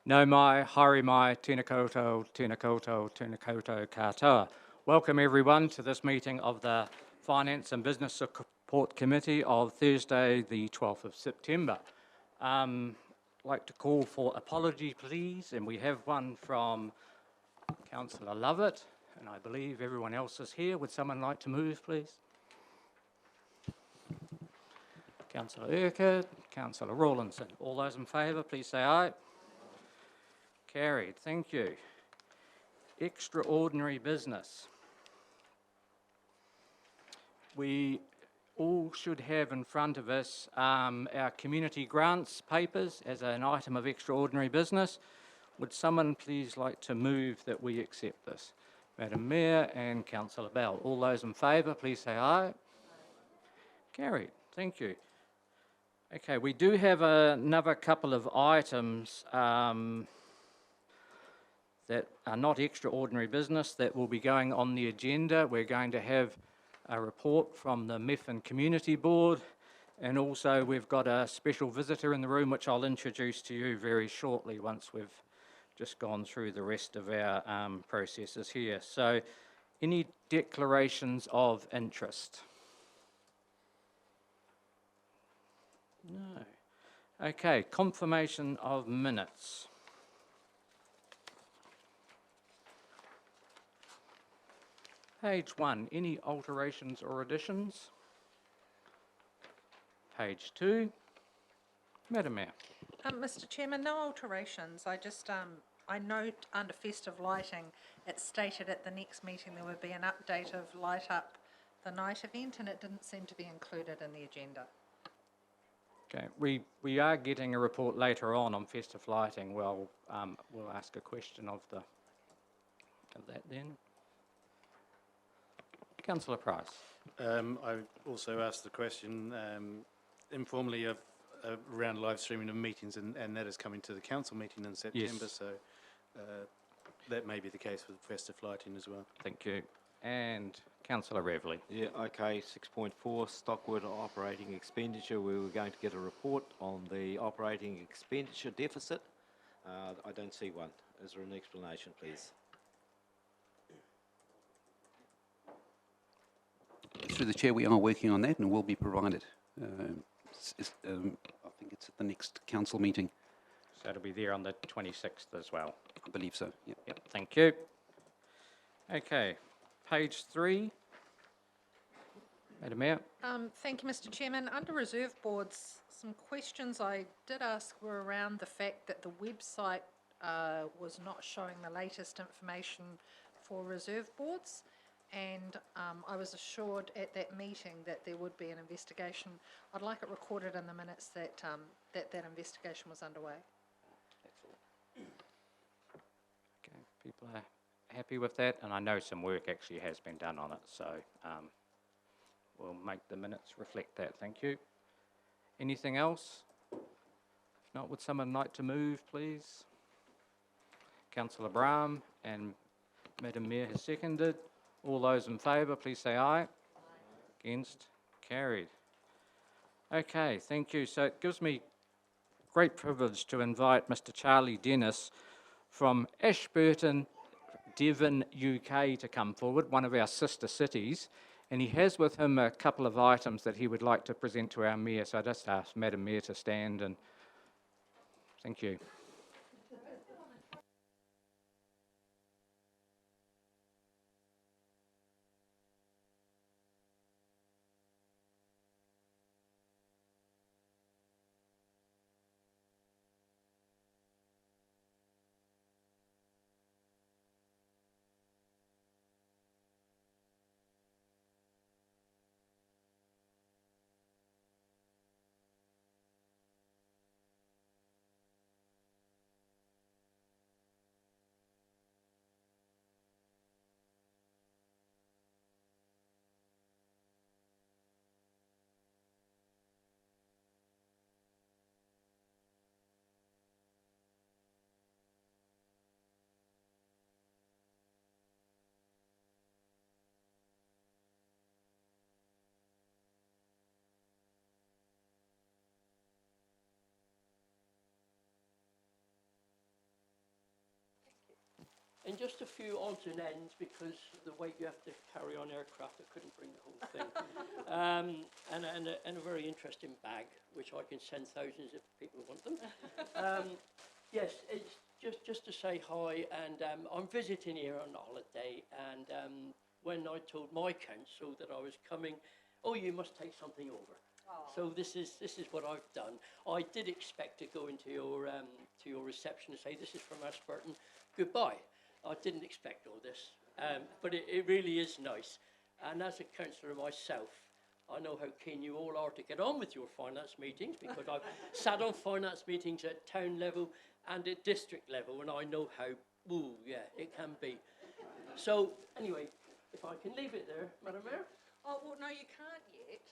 No mai, haere mai, tēnā koutou, tēnā koutou, tēnā koutou katoa. Welcome everyone to this meeting of the Finance and Business Support Committee of Thursday, the 12th of September. I'd like to call for apology, please, and we have one from Councillor Lovett, and I believe everyone else is here. Would someone like to move, please? Councillor Urquhart, Councillor Rawlinson. All those in favour, please say aye. Carried, thank you. Extraordinary business. We all should have in front of us our community grants papers as an item of extraordinary business. Would someone please like to move that we accept this? Madam Mayor and Councillor Bell. All those in favour, please say aye. Carried, thank you. Okay, we do have another couple of items that are not extraordinary business that will be going on the agenda. We're going to have a report from the Methven Community Board, and also we've got a special visitor in the room which I'll introduce to you very shortly once we've just gone through the rest of our processes here. So, any declarations of interest? No. Okay, confirmation of minutes. Page 1, any alterations or additions? Page 2, Madam Mayor. Mr. Chairman, no alterations. I note under festive lighting, it's stated at the next meeting there would be an update of Light Up the Night event, and it didn't seem to be included in the agenda. Okay, we are getting a report later on festive lighting. Well, we'll ask a question of that then. Councillor Price. I also asked the question informally around live streaming of meetings, and that is coming to the council meeting in September, yes. So that may be the case with festive lighting as well. Thank you. And Councillor Revley. Yeah, okay, 6.4, Stockwood operating expenditure. We were going to get a report on the operating expenditure deficit. I don't see one. Is there an explanation, please? Through the Chair, we are working on that and will be provided. I think it's at the next council meeting. So it'll be there on the 26th as well? I believe so, yeah. Yep, thank you. Okay, page 3. Madam Mayor. Thank you, Mr. Chairman. Under reserve boards, some questions I did ask were around the fact that the website was not showing the latest information for reserve boards. And I was assured at that meeting that there would be an investigation. I'd like it recorded in the minutes that that investigation was underway. Okay, people are happy with that, and I know some work actually has been done on it, so we'll make the minutes reflect that. Thank you. Anything else? If not, would someone like to move, please? Councillor Brahm and Madam Mayor has seconded. All those in favour, please say aye. Aye. Against? Carried. Okay, thank you. So it gives me great privilege to invite Mr. Charlie Dennis from Ashburton, Devon, UK to come forward, one of our sister cities, and he has with him a couple of items that he would like to present to our Mayor. So I just ask Madam Mayor to stand, and thank you. and just a few odds and ends because the weight you have to carry on aircraft, I couldn't bring the whole thing. And a very interesting bag, which I can send thousands if people want them. Yes, it's just to say hi, and I'm visiting here on holiday, and when I told my council that I was coming, oh, you must take something over. So this is what I've done. I did expect to go into your reception and say, this is from Ashburton, goodbye. I didn't expect all this, but it really is nice. And as a councillor myself, I know how keen you all are to get on with your finance meetings, because I've sat on finance meetings at town level and at district level, and I know how, ooh, yeah, it can be. So, anyway, if I can leave it there, Madam Mayor. Oh, well, no, you can't yet,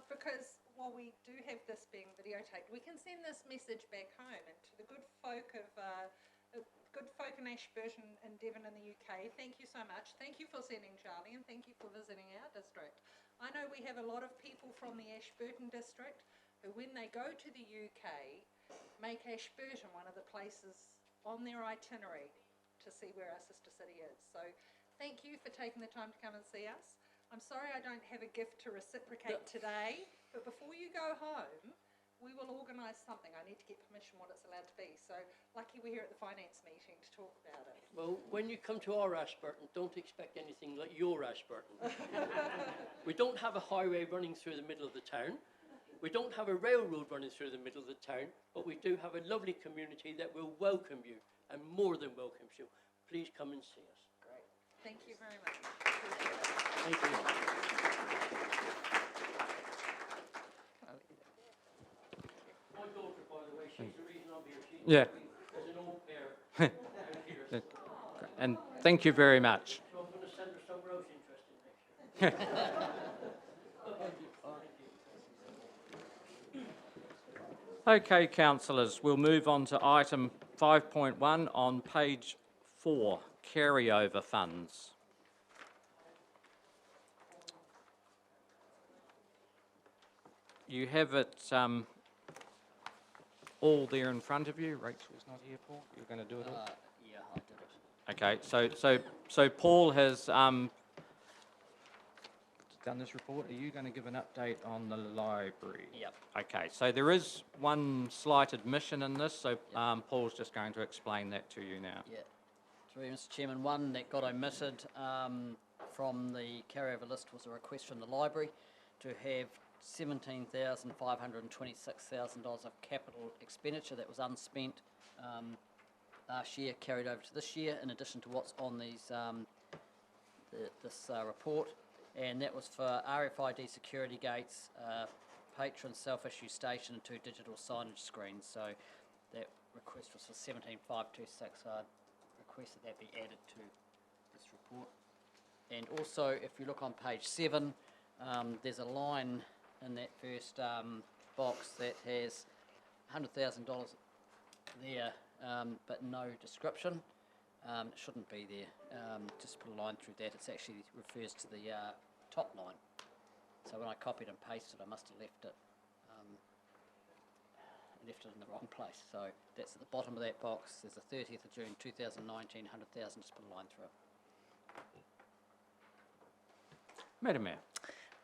because while we do have this being videotaped, we can send this message back home and to the good folk in Ashburton and Devon in the UK. Thank you so much. Thank you for sending Charlie, and thank you for visiting our district. I know we have a lot of people from the Ashburton district who, when they go to the UK, make Ashburton one of the places on their itinerary to see where our sister city is. So thank you for taking the time to come and see us. I'm sorry I don't have a gift to reciprocate today, but before you go home, we will organise something. I need to get permission what it's allowed to be. So lucky we're here at the finance meeting to talk about it. Well, when you come to our Ashburton, don't expect anything like your Ashburton. We don't have a highway running through the middle of the town. We don't have a railroad running through the middle of the town, but we do have a lovely community that will welcome you, and more than welcomes you. Please come and see us. Great. Thank you very much. Thank you. My daughter, by the way, she's the reason I'm here. She's Yeah. as an old pair out here. And thank you very much. So I'm going to send her somewhere else interesting next year. Okay, councillors, we'll move on to item 5.1 on page 4, carryover funds. You have it all there in front of you. Rachel's not here, Paul. You're going to do it all? Yeah, I did it. Okay, so Paul has done this report. Are you going to give an update on the library? Yep. Okay, so there is one slight admission in this, so Paul's just going to explain that to you now. Yeah. Through you, Mr. Chairman, one that got omitted from the carryover list was a request from the library to have $17,526,000 of capital expenditure that was unspent last year carried over to this year, in addition to what's on these this report. And that was for RFID security gates, patron self-issue station, and 2 digital signage screens. So that request was for 17,526. So I requested that be added to this report. And also, if you look on page 7, there's a line in that first box that has $100,000 there, but no description. It shouldn't be there. Just put a line through that. It actually refers to the top line. So when I copied and pasted, I must have left it in the wrong place. So that's at the bottom of that box. There's the 30th of June 2019, 100,000. Just put a line through it. Madam Mayor.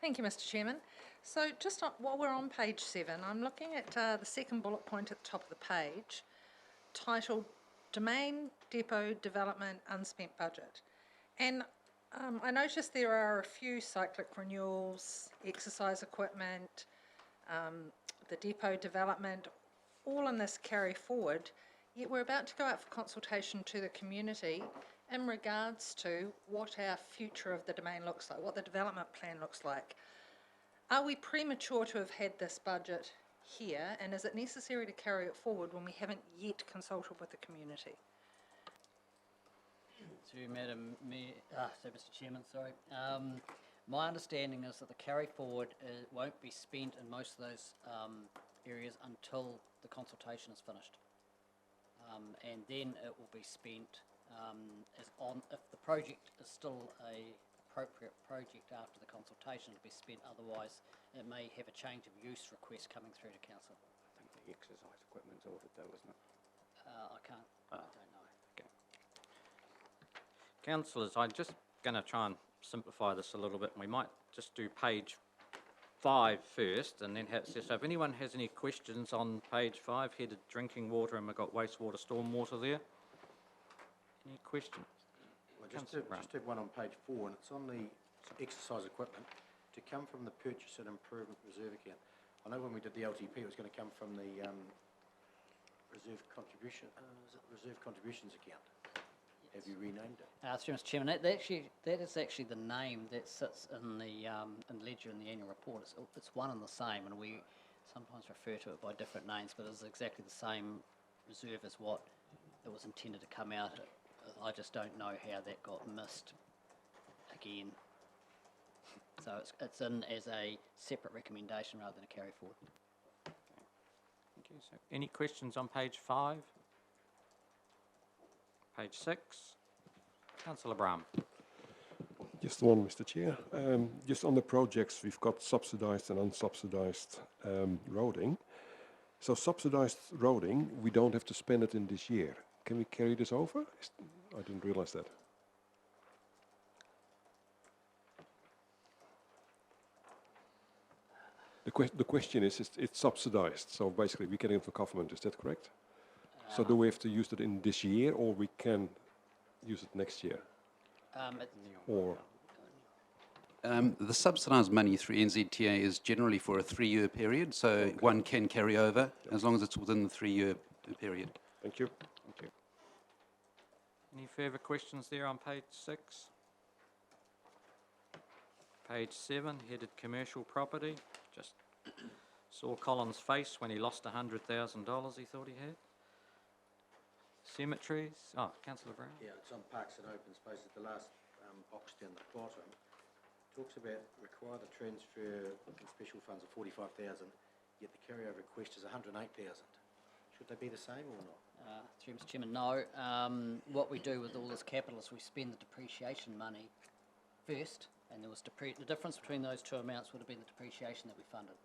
Thank you, Mr. Chairman. So just while we're on page 7, I'm looking at the second bullet point at the top of the page, titled Domain Depot Development Unspent Budget. And I noticed there are a few cyclic renewals, exercise equipment, the depot development, all in this carry forward, yet we're about to go out for consultation to the community in regards to what our future of the domain looks like, what the development plan looks like. Are we premature to have had this budget here, and is it necessary to carry it forward when we haven't yet consulted with the community? To Madam Mayor, Mr. Chairman, sorry. My understanding is that the carry forward won't be spent in most of those areas until the consultation is finished. And then it will be spent if the project is still a appropriate project after the consultation, it'll be spent. Otherwise, it may have a change of use request coming through to council. I think the exercise equipment's ordered though, isn't it? I don't know. Okay. councillors, I'm just going to try and simplify this a little bit. We might just do page 5 first, and then so if anyone has any questions on page 5, headed drinking water, and we've got wastewater, stormwater there. Any questions? I Councillor Brown. just have one on page 4, and it's on the exercise equipment to come from the purchase and improvement reserve account. I know when we did the LTP, it was going to come from the reserve contributions account. Have you renamed it? Mr. Chairman, that is actually the name that sits in the ledger in the annual report. It's one and the same, and we sometimes refer to it by different names, but it's exactly the same reserve as what it was intended to come out. I just don't know how that got missed again. So it's in as a separate recommendation rather than a carry forward. Thank you. So any questions on page 5? Page 6? Councillor Brown. Just one, Mr. Chair. Just on the projects, we've got subsidised and unsubsidised roading. So subsidised roading, we don't have to spend it in this year. Can we carry this over? I didn't realise that. The question is, it's subsidised, so basically we're getting it from government, is that correct? So do we have to use it in this year, or we can use it next year? Or The subsidised money through NZTA is generally for a 3-year period, so one can carry over as long as it's within the 3-year period. thank you. Thank you. Any further questions there on page 6? Page 7, headed commercial property. Just saw Colin's face when he lost $100,000 he thought he had. Cemeteries. Oh, Councillor Brown. Yeah, it's on Parks and Open Space at the last box down the bottom. Talks about require the transfer from special funds of 45,000, yet the carryover request is 108,000. Should they be the same or not? Through Mr. Chairman, no. What we do with all this capital is we spend the depreciation money first, and there was the difference between those two amounts would have been the depreciation that we funded.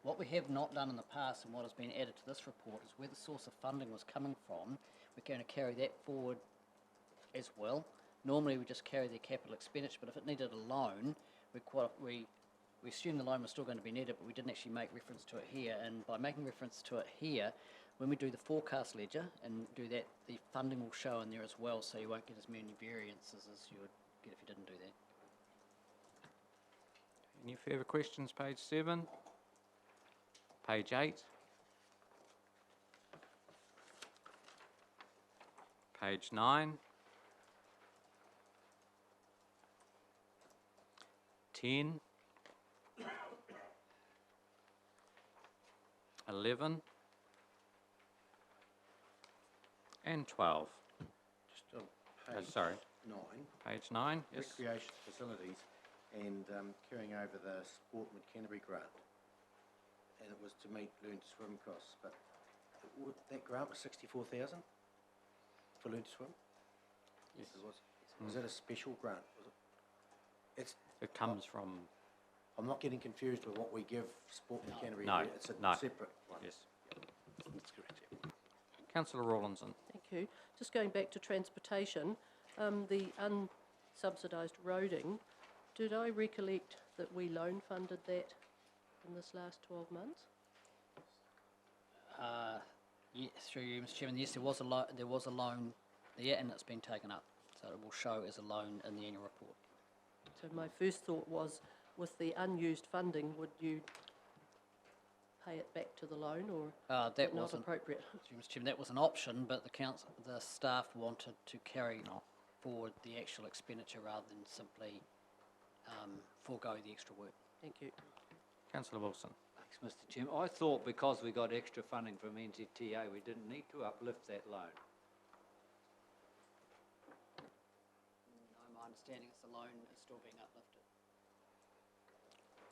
What we have not done in the past, and what has been added to this report, is where the source of funding was coming from, we're going to carry that forward as well. Normally we just carry the capital expenditure, but if it needed a loan, we assumed the loan was still going to be needed, but we didn't actually make reference to it here. And by making reference to it here, when we do the forecast ledger and do that, the funding will show in there as well, so you won't get as many variances as you would get if you didn't do that. Any further questions? Page 7. Page 8. Page 9. 10. 11. And 12. Just on page sorry. 9, Page 9. Yes. recreation facilities and carrying over the Sportman Canterbury grant. And it was to meet Learn to Swim costs, but that grant was 64,000 for Learn to Swim? Yes. It was. Was that a special grant? Was it? It comes from. I'm not getting confused with what we give Sportman Canterbury. No, It's a no. separate one. Yes. That's correct, yeah. Councillor Rawlinson. Thank you. Just going back to transportation, the unsubsidised roading, did I recollect that we loan funded that in this last 12 months? Through you, Mr. Chairman, yes, there was a loan there, and it's been taken up, so it will show as a loan in the annual report. So my first thought was, with the unused funding, would you pay it back to the loan, or That not wasn't, appropriate? through Mr. Chairman, that was an option, but the staff wanted to carry forward the actual expenditure rather than simply forego the extra work. Thank you. Councillor Wilson. Thanks, Mr. Chairman. I thought because we got extra funding from NZTA, we didn't need to uplift that loan. No, my understanding is the loan is still being uplifted.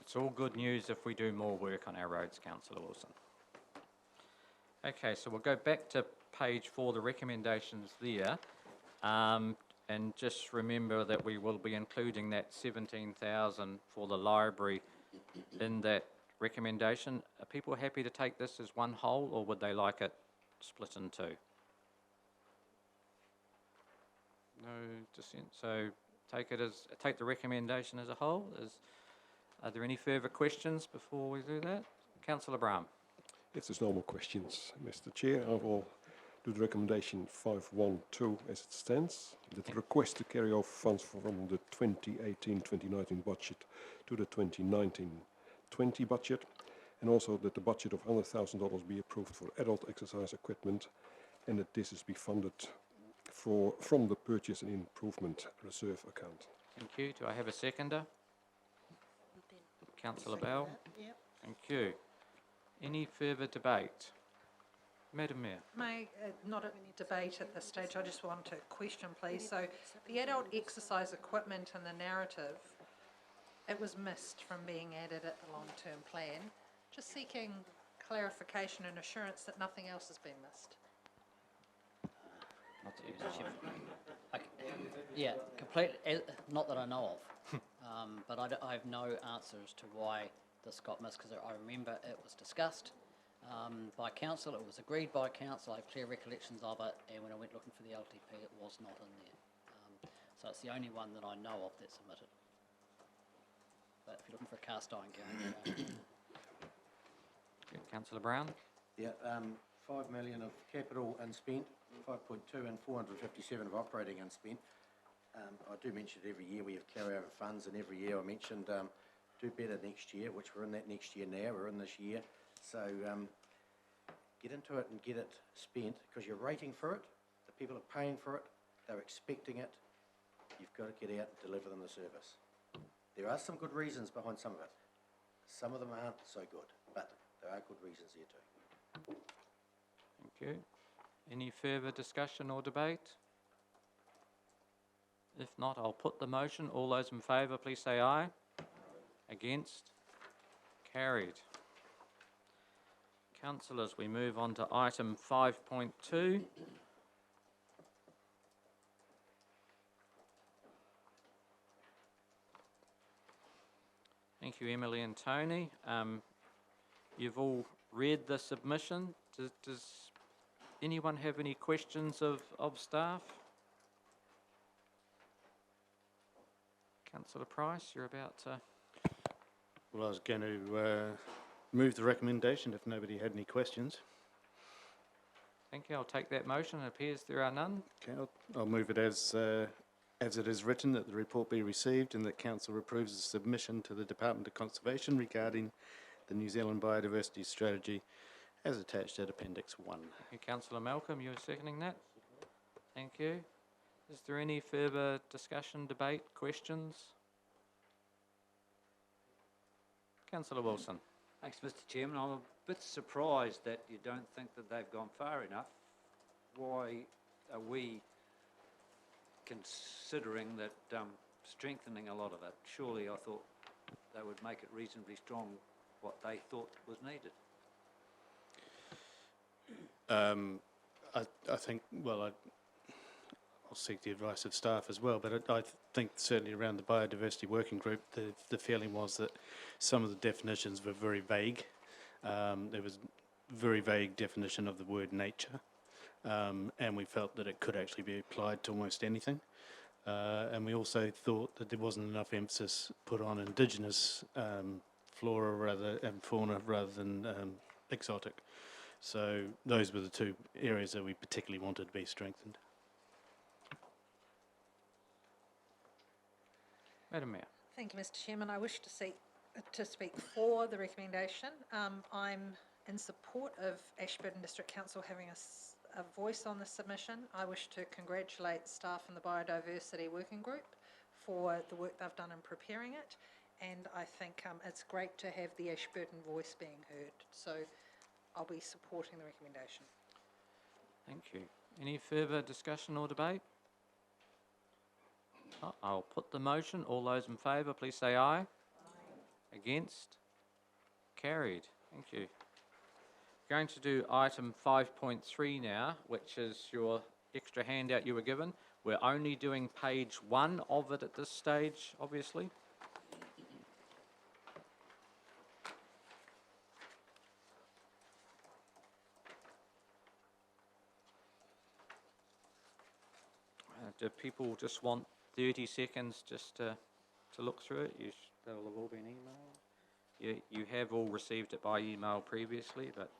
It's all good news if we do more work on our roads, Councillor Wilson. Okay, so we'll go back to page 4, the recommendations there. And just remember that we will be including that 17,000 for the library in that recommendation. Are people happy to take this as one whole, or would they like it split in two? No? dissent, so take the recommendation as a whole. Are there any further questions before we do that? Councillor Brown. If there's no more questions, Mr. Chair, I will do the recommendation 512 as it stands. That the request to carry over funds from the 2018-2019 budget to the 2019-20 budget, and also that the budget of $100,000 be approved for adult exercise equipment, and that this is be funded from the purchase and improvement reserve account. Thank you. Do I have a seconder? Councillor Bell. Thank you. Any further debate? Madam Mayor. Not a debate at this stage, I just want a question, please. So the adult exercise equipment in the narrative, it was missed from being added at the long-term plan. Just seeking clarification and assurance that nothing else has been missed. Not to use the Chair. Yeah, not that I know of, but I have no answer as to why this got missed, because I remember it was discussed by council, it was agreed by council, I have clear recollections of it, and when I went looking for the LTP, it was not in there. So it's the only one that I know of that's submitted. But if you're looking for a cast iron game, Councillor Brown. Yeah, 5 million of capital unspent, 5.2 and 457 of operating unspent. I do mention it every year, we have carryover funds, and every year I mentioned do better next year, which we're in that next year now, we're in this year. So get into it and get it spent, because you're rating for it, the people are paying for it, they're expecting it, you've got to get out and deliver them the service. There are some good reasons behind some of it. Some of them aren't so good, but there are good reasons there too. Thank you. Any further discussion or debate? If not, I'll put the motion. All those in favour, please say aye. Against? Carried. Councillors, we move on to item 5.2. Thank you, Emily and Tony. You've all read the submission. Does anyone have any questions of staff? Councillor Price, you're about to... Well, I was going to move the recommendation if nobody had any questions. Thank you. I'll take that motion. It appears there are none. Okay, I'll move it as it is written, that the report be received and that Council approves the submission to the Department of Conservation regarding the New Zealand Biodiversity Strategy as attached at Appendix 1. Thank you, Councillor Malcolm. You're seconding that? Thank you. Is there any further discussion, debate, questions? Councillor Wilson. Thanks, Mr. Chairman. I'm a bit surprised that you don't think that they've gone far enough. Why are we considering that strengthening a lot of it? Surely I thought they would make it reasonably strong what they thought was needed. I think, well, I'll seek the advice of staff as well, but I think certainly around the biodiversity working group, the feeling was that some of the definitions were very vague. There was very vague definition of the word nature, and we felt that it could actually be applied to almost anything. And we also thought that there wasn't enough emphasis put on indigenous flora and fauna rather than exotic. So those were the two areas that we particularly wanted to be strengthened. Madam Mayor. Thank you, Mr. Chairman. I wish to speak for the recommendation. I'm in support of Ashburton District Council having a voice on the submission. I wish to congratulate staff in the Biodiversity Working Group for the work they've done in preparing it, and I think it's great to have the Ashburton voice being heard. So I'll be supporting the recommendation. Thank you. Any further discussion or debate? I'll put the motion. All those in favour, please say aye. Aye. Against? Carried. Thank you. Going to do item 5.3 now, which is your extra handout you were given. We're only doing page 1 of it at this stage, obviously. Do people just want 30 seconds just to look through it? They'll have all been emailed. You have all received it by email previously, but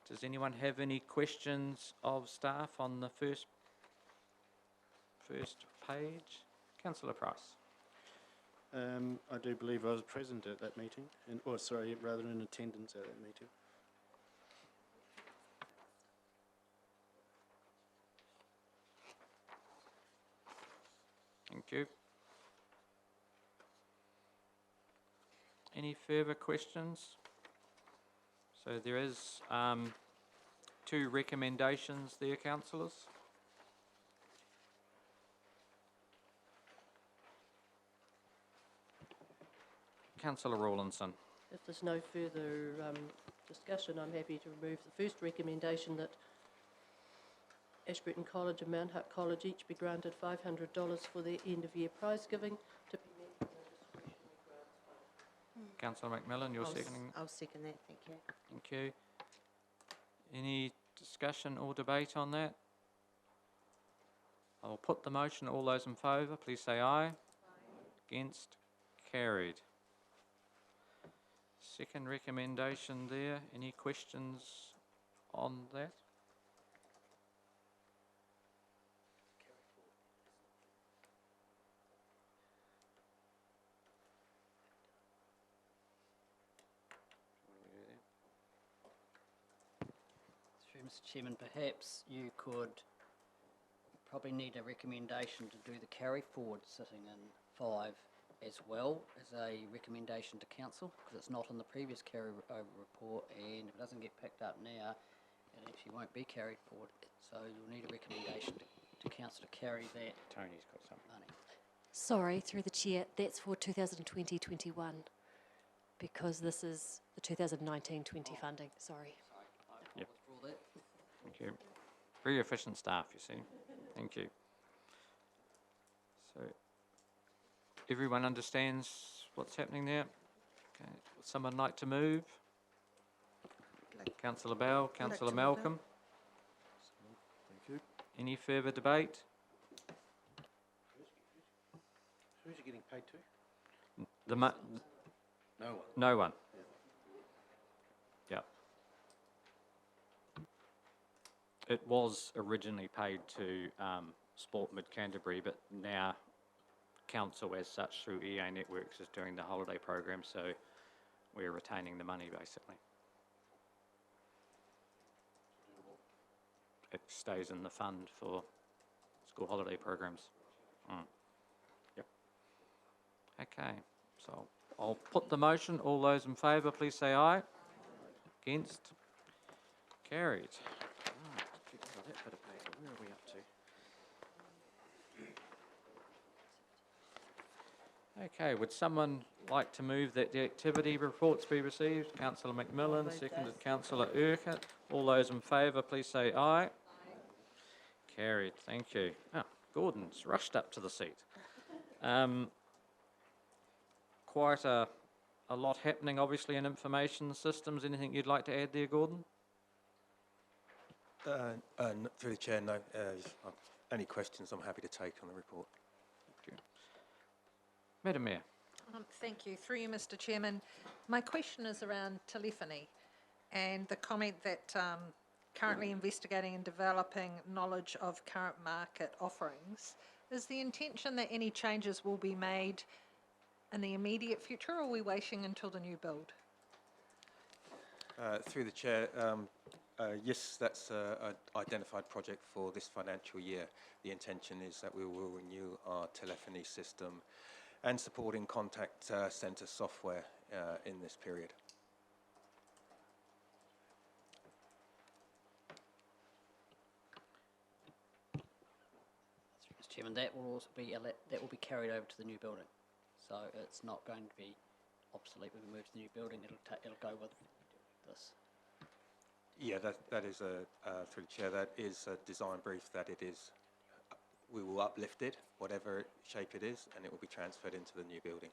does anyone have any questions of staff on the first page? Councillor Price. I do believe I was present at that meeting, rather in attendance at that meeting. Thank you. Any further questions? So there is 2 recommendations there, councillors. Councillor Rawlinson. If there's no further discussion, I'm happy to remove the first recommendation that Ashburton College and Mount Hutt College each be granted $500 for their end-of-year prize giving to be met from the discretionary grants fund. Councillor Macmillan, you're seconding. I'll second that, thank you. Thank you. Any discussion or debate on that? I'll put the motion. All those in favour, please say aye. Aye. Against? Carried. Second recommendation there. Any questions on that? Through Mr. Chairman, perhaps you could probably need a recommendation to do the carry forward sitting in 5 as well as a recommendation to council, because it's not in the previous carry over report, and if it doesn't get picked up now, it actually won't be carried forward. So you'll need a recommendation to council to carry that Tony's got something. money. Sorry, through the chair, that's for 2020-21, because this is the 2019-20 funding, sorry. Yep. Withdraw that. Thank you. Very efficient staff, you see. Thank you. So, everyone understands what's happening there? Okay. Would someone like to move? Councillor Bell, Councillor Malcolm. Thank you. Any further debate? Who's it getting paid to? No one. No one. Yep. It was originally paid to Sport Mid Canterbury, but now council as such through EA Networks is doing the holiday program, so we're retaining the money basically. It stays in the fund for school holiday programs. Yep. Okay, so I'll put the motion. All those in favour, please say aye. Against? Carried. Right, get rid of that bit of paper. Where are we up to? Okay, would someone like to move that the activity reports be received? Councillor Macmillan, seconded Councillor Urquhart. All those in favour, please say aye. Aye. Carried, thank you. Oh, Gordon's rushed up to the seat. Quite a lot happening, obviously, in information systems. Anything you'd like to add there, Gordon? Through the chair, no. Any questions I'm happy to take on the report. Thank you. Madam Mayor. Thank you. Through you, Mr. Chairman. My question is around telephony and the comment that currently investigating and developing knowledge of current market offerings. Is the intention that any changes will be made in the immediate future, or are we waiting until the new build? Through the chair, yes, that's an identified project for this financial year. The intention is that we will renew our telephony system and supporting contact centre software in this period. Mr. Chairman, that will also be carried over to the new building, so it's not going to be obsolete when we move to the new building. It'll go with this. Yeah, that is through the chair. That is a design brief that it is. We will uplift it, whatever shape it is, and it will be transferred into the new building.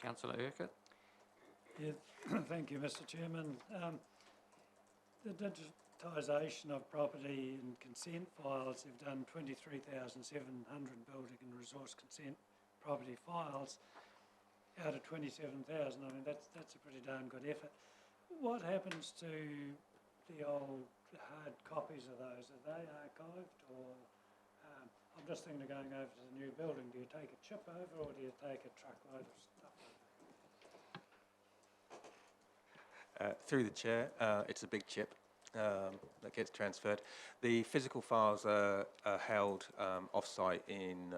Councillor Urquhart. Yeah, thank you, Mr. Chairman. the digitisation of property and consent files, they've done 23,700 building and resource consent property files out of 27,000. I mean, that's a pretty darn good effort. What happens to the old hard copies of those? Are they archived, or I'm just thinking of going over to the new building. Do you take a chip over, or do you take a truckload of stuff over? Through the chair, it's a big chip that gets transferred. The physical files are held off-site in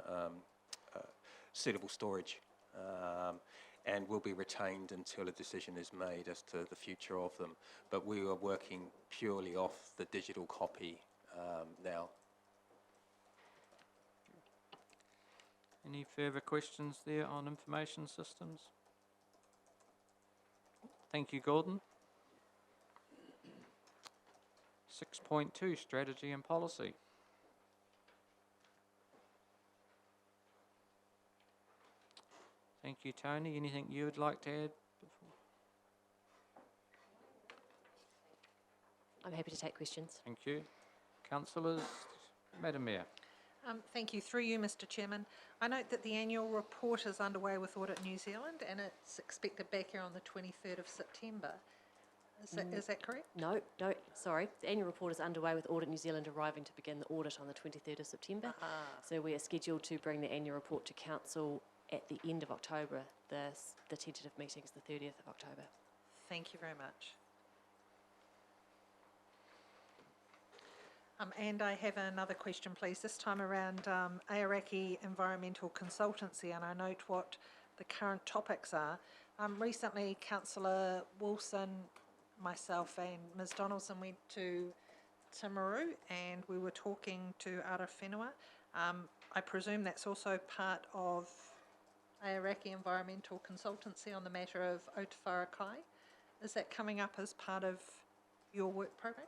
suitable storage and will be retained until a decision is made as to the future of them. But we are working purely off the digital copy now. Any further questions there on information systems? Thank you, Gordon. 6.2, strategy and policy. Thank you, Tony. Anything you would like to add before? I'm happy to take questions. Thank you. Councillors, Madam Mayor. Thank you. Through you, Mr. Chairman. I note that the annual report is underway with Audit New Zealand and it's expected back here on the 23rd of September. Is that correct? No, sorry. The annual report is underway with Audit New Zealand arriving to begin the audit on the 23rd of September. So we are scheduled to bring the annual report to Council at the end of October. The tentative meeting is the 30th of October. Thank you very much. And I have another question, please. This time around Aoraki Environmental Consultancy, and I note what the current topics are. Recently, Councillor Wilson, myself and Ms Donaldson went to Timaru and we were talking to Ara Whenua. I presume that's also part of Aoraki Environmental Consultancy on the matter of Otawhara Kai. Is that coming up as part of your work program?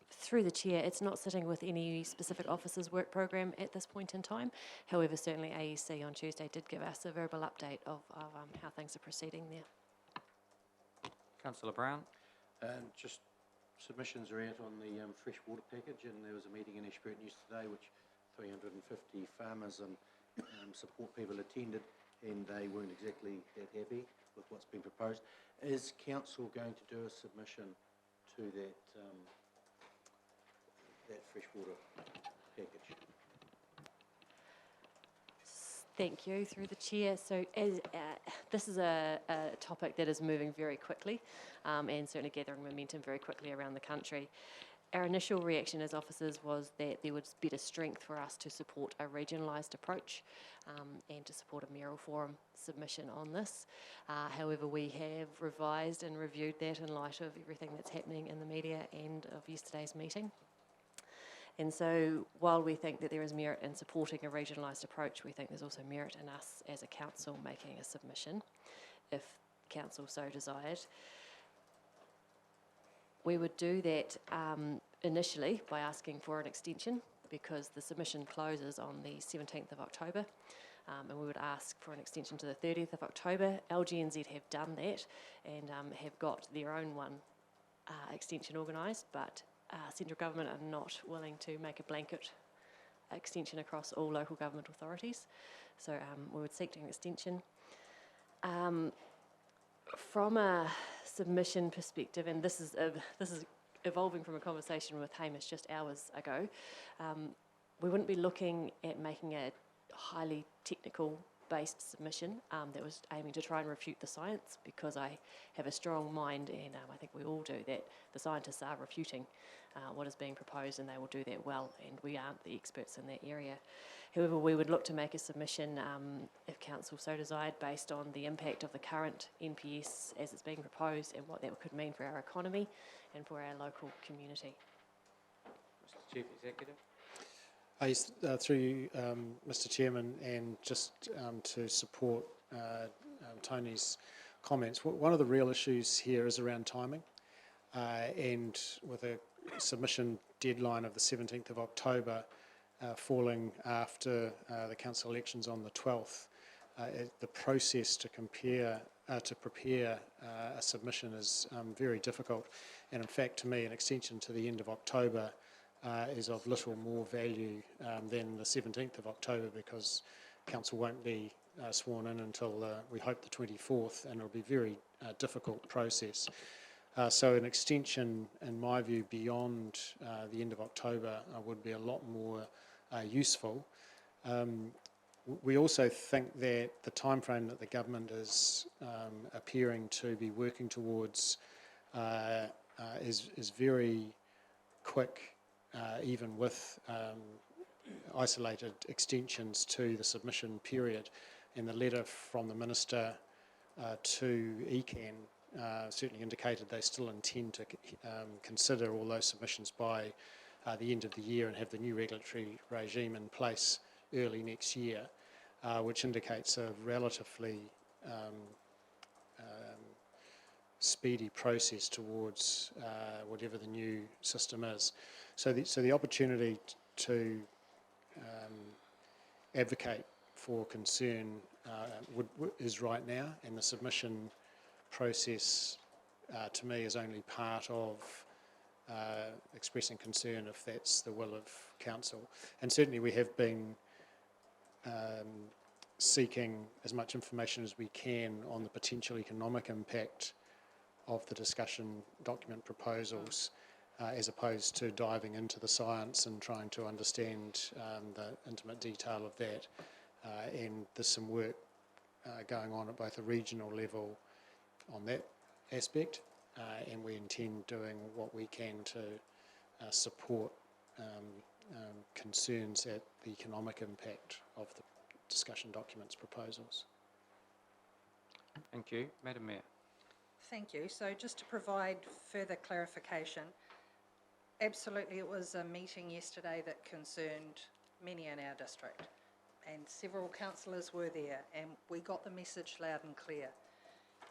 Through the chair, it's not sitting with any specific officer's work program at this point in time. However, certainly AEC on Tuesday did give us a verbal update of how things are proceeding there. Councillor Brown. Just submissions are out on the freshwater package, and there was a meeting in Ashburton News today which 350 farmers and support people attended, and they weren't exactly that happy with what's been proposed. Is council going to do a submission to that that freshwater package? Thank you, through the chair. So this is a topic that is moving very quickly and certainly gathering momentum very quickly around the country. Our initial reaction as officers was that there was better strength for us to support a regionalised approach and to support a mayoral forum submission on this. However, we have revised and reviewed that in light of everything that's happening in the media and of yesterday's meeting. And so while we think that there is merit in supporting a regionalised approach, we think there's also merit in us as a council making a submission, if council so desired. We would do that initially by asking for an extension because the submission closes on the 17th of October. And we would ask for an extension to the 30th of October. LGNZ have done that and have got their own one extension organised, but central government are not willing to make a blanket extension across all local government authorities. So we would seek an extension. From a submission perspective, and this is evolving from a conversation with Hamish just hours ago, we wouldn't be looking at making a highly technical based submission that was aiming to try and refute the science, because I have a strong mind, and I think we all do, that the scientists are refuting what is being proposed and they will do that well, and we aren't the experts in that area. However, we would look to make a submission, if council so desired, based on the impact of the current NPS as it's being proposed and what that could mean for our economy and for our local community. Mr. Chief Executive. Yes, through you, Mr. Chairman, and just to support Tony's comments, one of the real issues here is around timing, and with a submission deadline of the 17th of October falling after the council elections on the 12th, the process to prepare a submission is very difficult. And in fact, to me, an extension to the end of October is of little more value than the 17th of October, because council won't be sworn in until we hope the 24th, and it'll be a very difficult process. So an extension, in my view, beyond the end of October would be a lot more useful. We also think that the timeframe that the government is appearing to be working towards is very quick, even with isolated extensions to the submission period. And the letter from the Minister to ECAN certainly indicated they still intend to consider all those submissions by the end of the year and have the new regulatory regime in place early next year, which indicates a relatively speedy process towards whatever the new system is. So the opportunity to advocate for concern is right now, and the submission process to me is only part of expressing concern if that's the will of council. And certainly we have been seeking as much information as we can on the potential economic impact of the discussion document proposals, as opposed to diving into the science and trying to understand the intimate detail of that. And there's some work going on at both a regional level on that aspect, and we intend doing what we can to support concerns at the economic impact of the discussion documents proposals. Thank you. Madam Mayor. Thank you. So just to provide further clarification, absolutely it was a meeting yesterday that concerned many in our district, and several councillors were there, and we got the message loud and clear.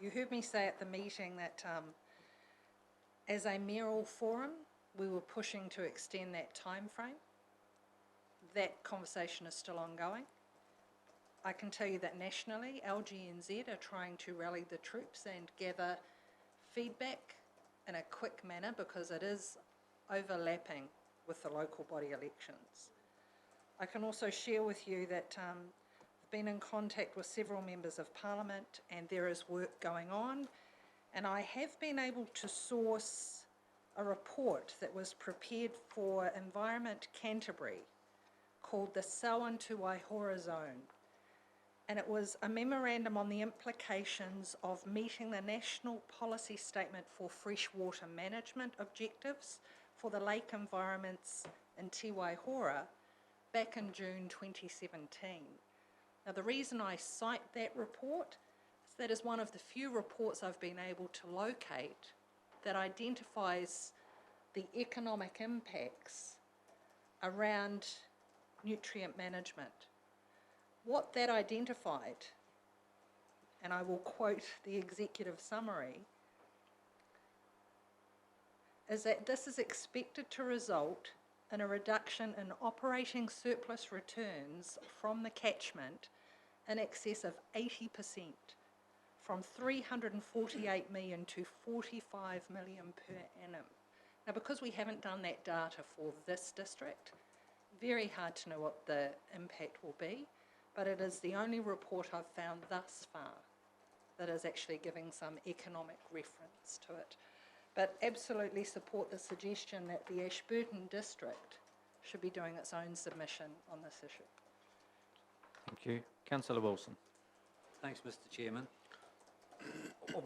You heard me say at the meeting that as a mayoral forum, we were pushing to extend that time frame. That conversation is still ongoing. I can tell you that nationally, LGNZ are trying to rally the troops and gather feedback in a quick manner, because it is overlapping with the local body elections. I can also share with you that I've been in contact with several members of Parliament, and there is work going on, and I have been able to source a report that was prepared for Environment Canterbury called the Sawan to Waihora Zone. And it was a memorandum on the implications of meeting the National Policy Statement for Freshwater Management objectives for the lake environments in Te Waihora back in June 2017. Now, the reason I cite that report is that is one of the few reports I've been able to locate that identifies the economic impacts around nutrient management. What that identified, and I will quote the executive summary, is that this is expected to result in a reduction in operating surplus returns from the catchment in excess of 80%, from 348 million to 45 million per annum. Now, because we haven't done that data for this district, very hard to know what the impact will be, but it is the only report I've found thus far that is actually giving some economic reference to it. But absolutely support the suggestion that the Ashburton district should be doing its own submission on this issue. Thank you. Councillor Wilson. Thanks, Mr. Chairman.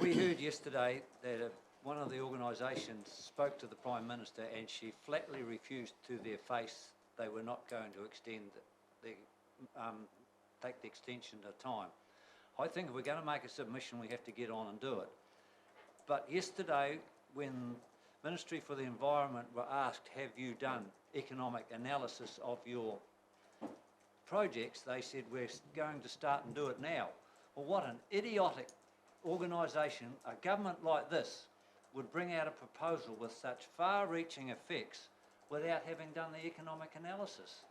We heard yesterday that one of the organisations spoke to the Prime Minister, and she flatly refused to their face they were not going to extend take the extension of time. I think if we're going to make a submission, we have to get on and do it. But yesterday, when Ministry for the Environment were asked, have you done economic analysis of your projects, they said, we're going to start and do it now. Well, what an idiotic organisation, a government like this, would bring out a proposal with such far-reaching effects without having done the economic analysis.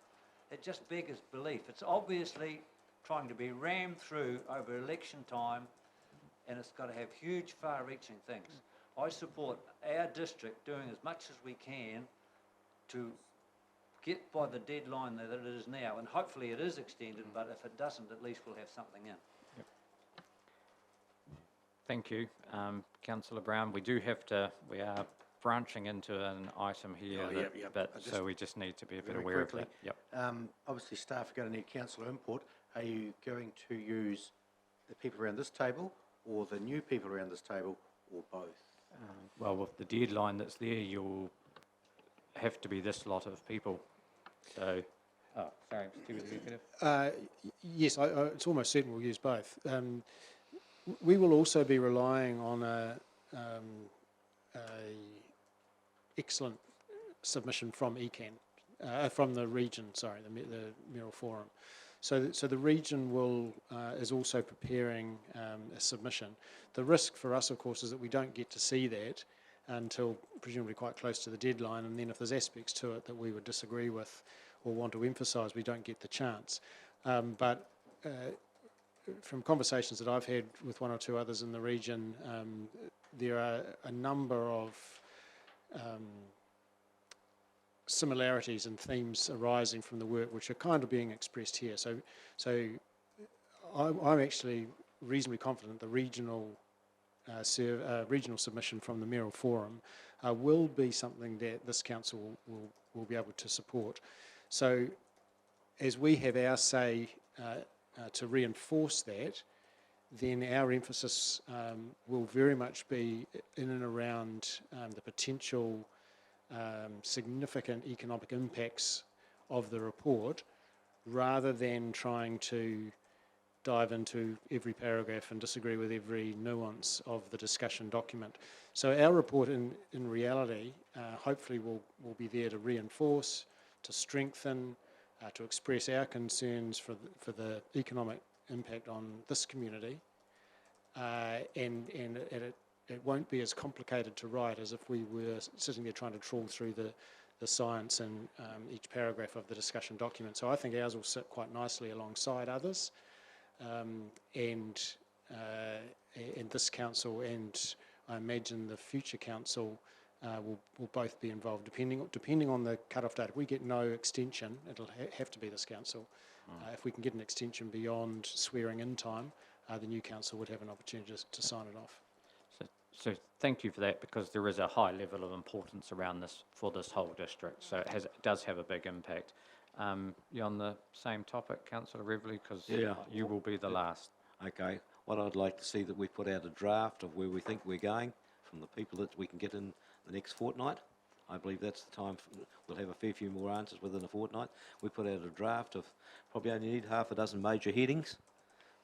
It just beggars belief. It's obviously trying to be rammed through over election time, and it's got to have huge, far-reaching things. I support our district doing as much as we can to get by the deadline that it is now, and hopefully it is extended, but if it doesn't, at least we'll have something in. Thank you, Councillor Brown. We are branching into an item here, Oh, that- yep. but I so just- we just need to be a bit Very aware of quickly, that. Yep. obviously staff are going to need councillor input. Are you going to use the people around this table or the new people around this table or both? Well, with the deadline that's there, you'll have to be this lot of people. So, sorry, Mr. Chief Executive. Yes, it's almost certain we'll use both. We will also be relying on a excellent submission from ECAN, from the region, sorry, the Mayoral Forum. So the region is also preparing a submission. The risk for us, of course, is that we don't get to see that until presumably quite close to the deadline, and then if there's aspects to it that we would disagree with or want to emphasise, we don't get the chance. But from conversations that I've had with one or two others in the region, there are a number of similarities and themes arising from the work which are kind of being expressed here. So I'm actually reasonably confident the regional regional submission from the Mayoral Forum will be something that this council will be able to support. So as we have our say to reinforce that, then our emphasis will very much be in and around the potential significant economic impacts of the report, rather than trying to dive into every paragraph and disagree with every nuance of the discussion document. So our report in reality hopefully will be there to reinforce, to strengthen, to express our concerns for the economic impact on this community, and it won't be as complicated to write as if we were sitting there trying to trawl through the science in each paragraph of the discussion document. So I think ours will sit quite nicely alongside others, and this council, and I imagine the future council will both be involved, depending on the cut-off date. If we get no extension, it'll have to be this council. If we can get an extension beyond swearing in time, the new council would have an opportunity to sign it off. So thank you for that, because there is a high level of importance around this for this whole district. So it does have a big impact. You on the same topic, Councillor Reveley, because you will be the last. Okay. What I'd like to see that we put out a draft of where we think we're going from the people that we can get in the next fortnight. I believe that's the time. We'll have a fair few more answers within a fortnight. We put out a draft of probably only need half a dozen major headings,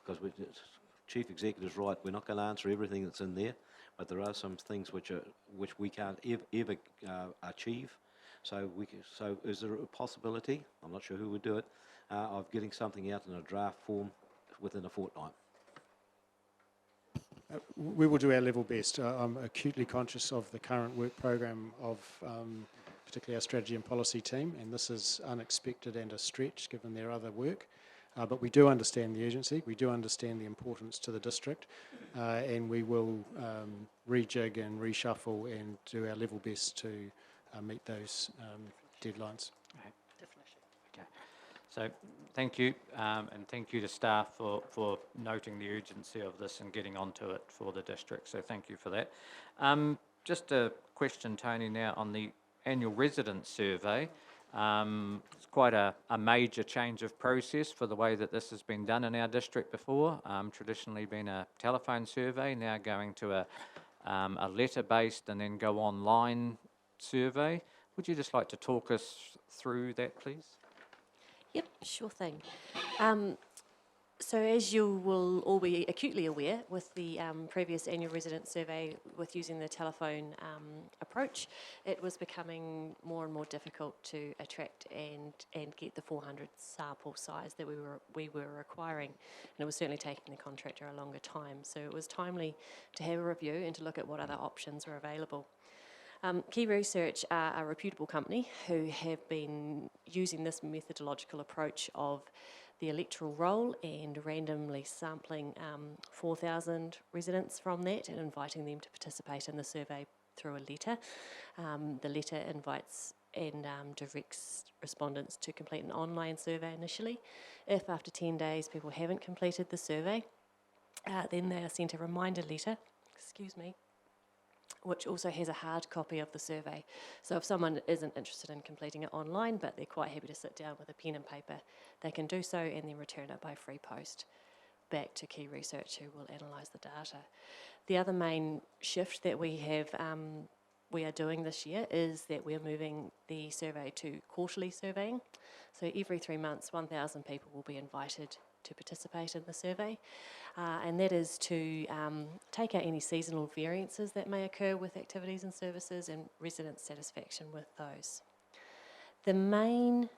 because Chief Executive's right. We're not going to answer everything that's in there, but there are some things which we can't ever achieve. So is there a possibility? I'm not sure who would do it, of getting something out in a draft form within a fortnight? We will do our level best. I'm acutely conscious of the current work program of particularly our strategy and policy team, and this is unexpected and a stretch given their other work. But we do understand the urgency, we do understand the importance to the district, and we will rejig and reshuffle and do our level best to meet those deadlines. Okay. So thank you, and thank you to staff for noting the urgency of this and getting onto it for the district. So thank you for that. Just a question, Tony, now on the annual resident survey. It's quite a major change of process for the way that this has been done in our district before. Traditionally been a telephone survey, now going to a letter-based and then go online survey. Would you just like to talk us through that, please? Yep, sure thing. So as you will all be acutely aware, with the previous annual resident survey with using the telephone approach, it was becoming more and more difficult to attract and get the 400 sample size that we were requiring, and it was certainly taking the contractor a longer time. So it was timely to have a review and to look at what other options were available. Key Research are a reputable company who have been using this methodological approach of the electoral roll and randomly sampling 4,000 residents from that and inviting them to participate in the survey through a letter. The letter invites and directs respondents to complete an online survey initially. If after 10 days people haven't completed the survey, then they are sent a reminder letter, which also has a hard copy of the survey. So if someone isn't interested in completing it online, but they're quite happy to sit down with a pen and paper, they can do so and then return it by free post back to Key Research, who will analyse the data. The other main shift that we are doing this year is that we're moving the survey to quarterly surveying. So every 3 months, 1,000 people will be invited to participate in the survey, and that is to take out any seasonal variances that may occur with activities and services and resident satisfaction with those. The main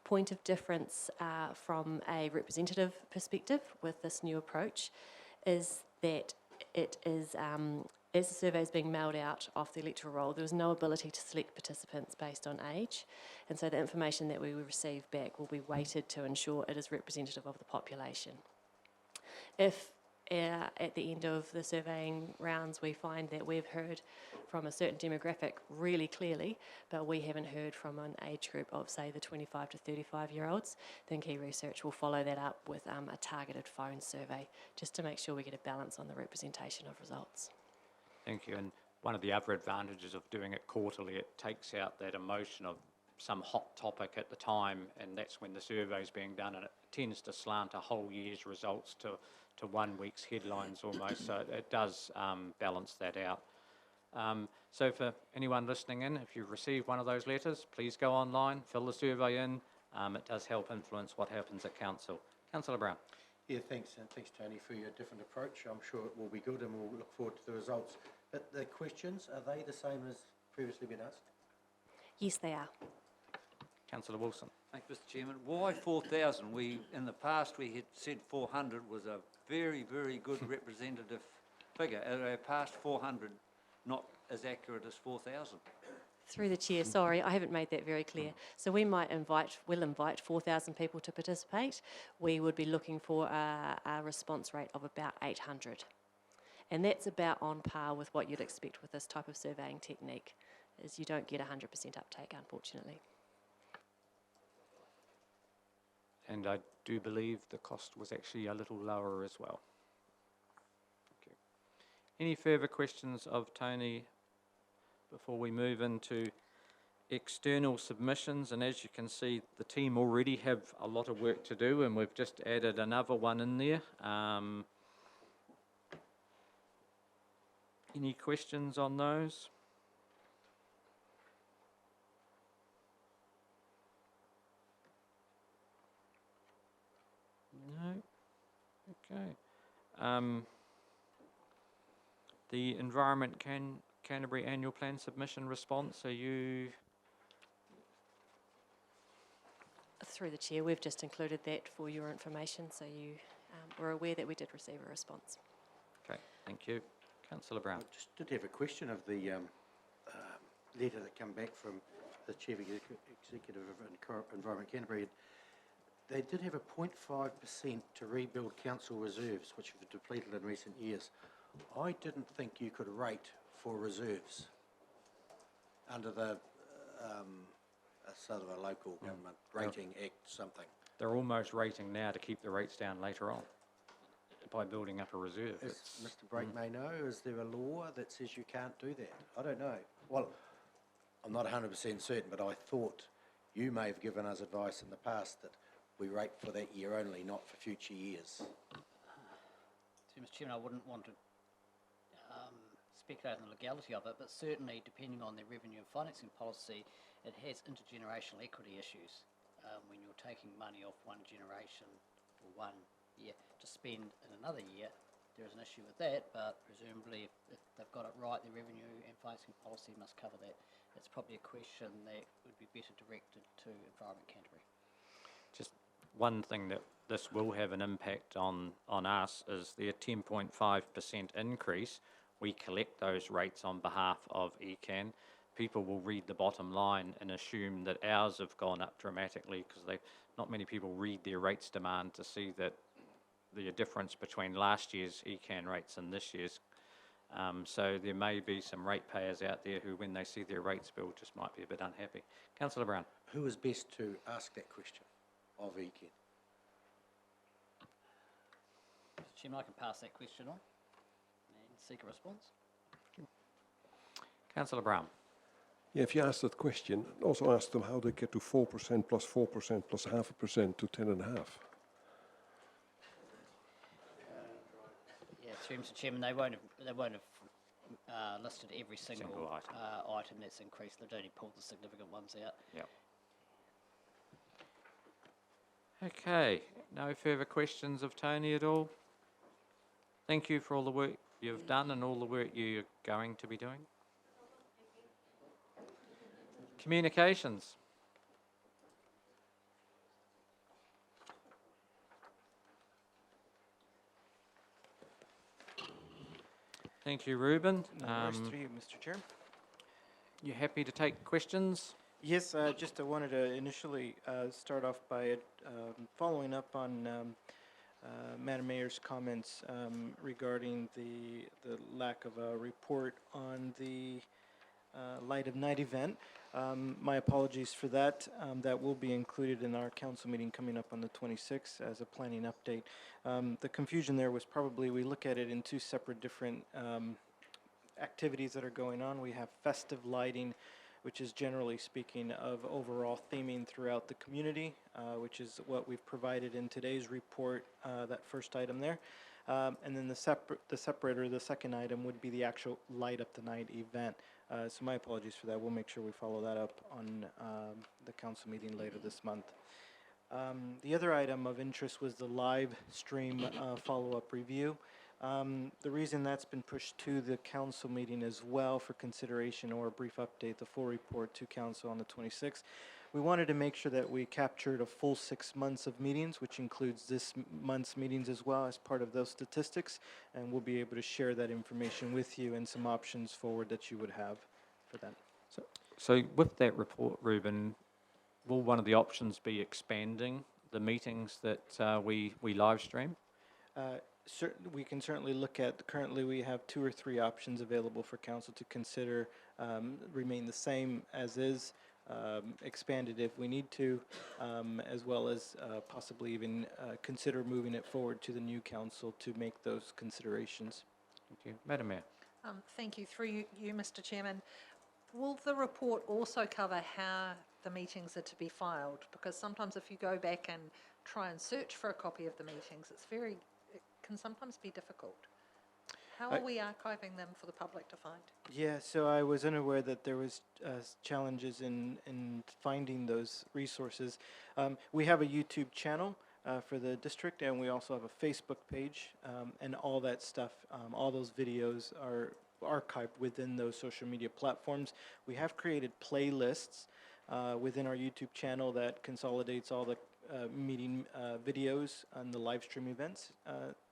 point of difference from a representative perspective with this new approach is that it is, as the survey is being mailed out off the electoral roll, there is no ability to select participants based on age, and so the information that we will receive back will be weighted to ensure it is representative of the population. If at the end of the surveying rounds we find that we've heard from a certain demographic really clearly, but we haven't heard from an age group of, say, the 25 to 35-year-olds, then Key Research will follow that up with a targeted phone survey, just to make sure we get a balance on the representation of results. Thank you. And one of the other advantages of doing it quarterly, it takes out that emotion of some hot topic at the time, and that's when the survey is being done, and it tends to slant a whole year's results to 1 week's headlines almost, so it does balance that out. So for anyone listening in, if you've received one of those letters, please go online, fill the survey in. It does help influence what happens at council. Councillor Brown. Yeah, thanks, and thanks, Tony, for your different approach. I'm sure it will be good, and we'll look forward to the results. But the questions, are they the same as previously been asked? Yes, they are. Councillor Wilson. Thank you, Mr. Chairman. Why 4,000? In the past, we had said 400 was a very, very good representative figure. Are our past 400 not as accurate as 4,000? Through the chair, sorry, I haven't made that very clear. So we'll invite 4,000 people to participate. We would be looking for a response rate of about 800. And that's about on par with what you'd expect with this type of surveying technique, is you don't get 100% uptake, unfortunately. And I do believe the cost was actually a little lower as well. Okay. Any further questions of Tony before we move into external submissions? And as you can see, the team already have a lot of work to do, and we've just added another one in there. Any questions on those? No? Okay. The Environment Canterbury Annual Plan submission response, are you? Through the chair, we've just included that for your information, so you were aware that we did receive a response. Okay, thank you. Councillor Brown. I just did have a question of the letter that came back from the Chief Executive of Environment Canterbury. They did have a 0.5% to rebuild council reserves, which have depleted in recent years. I didn't think you could rate for reserves under the sort of a local government rating act something. They're almost rating now to keep the rates down later on by building up a reserve. As Mr. Brake may know, is there a law that says you can't do that? I don't know. Well, I'm not 100% certain, but I thought you may have given us advice in the past that we rate for that year only, not for future years. Mr. Chairman, I wouldn't want to speculate on the legality of it, but certainly depending on their revenue and financing policy, it has intergenerational equity issues. When you're taking money off one generation or 1 year to spend in another year, there is an issue with that, but presumably if they've got it right, the revenue and financing policy must cover that. It's probably a question that would be better directed to Environment Canterbury. Just one thing that this will have an impact on us is their 10.5% increase. We collect those rates on behalf of ECAN. People will read the bottom line and assume that ours have gone up dramatically because they not many people read their rates demand to see that the difference between last year's ECAN rates and this year's. So there may be some ratepayers out there who, when they see their rates bill, just might be a bit unhappy. Councillor Brown. Who is best to ask that question of ECAN? Mr. Chairman, I can pass that question on and seek a response. Councillor Brown. Yeah, if you ask that question, also ask them how they get to 4% plus 4% plus 0.5% to 10.5. Yeah, through Mr. Chairman, they won't have listed every single item that's increased. They've only pulled the significant ones out. Yep. Okay, no further questions of Tony at all? Thank you for all the work you've done and all the work you're going to be doing. Communications. Thank you, Ruben. No worries to you, Mr. Chair. You happy to take questions? Yes, just wanted to initially start off by following up on Madam Mayor's comments regarding the lack of a report on the Light of Night event. My apologies for that. That will be included in our council meeting coming up on the 26th as a planning update. The confusion there was probably we look at it in two separate different activities that are going on. We have festive lighting, which is generally speaking of overall theming throughout the community, which is what we've provided in today's report, that first item there. And then the separator, the second item, would be the actual Light Up the Night event. So my apologies for that. We'll make sure we follow that up on the council meeting later this month. The other item of interest was the live stream follow-up review. The reason that's been pushed to the council meeting as well for consideration or a brief update, the full report to council on the 26th. We wanted to make sure that we captured a full 6 months of meetings, which includes this month's meetings as well as part of those statistics, and we'll be able to share that information with you and some options forward that you would have for that. So with that report, Ruben, will one of the options be expanding the meetings that we live stream? We can certainly look at, currently we have 2 or 3 options available for council to consider, remain the same as is, expanded if we need to, as well as possibly even consider moving it forward to the new council to make those considerations. Thank you. Madam Mayor. Thank you. Through you, Mr. Chairman. Will the report also cover how the meetings are to be filed? Because sometimes if you go back and try and search for a copy of the meetings, it can sometimes be difficult. How are we archiving them for the public to find? Yeah, so I was unaware that there was challenges in finding those resources. We have a YouTube channel for the district, and we also have a Facebook page, and all that stuff, all those videos are archived within those social media platforms. We have created playlists within our YouTube channel that consolidates all the meeting videos and the live stream events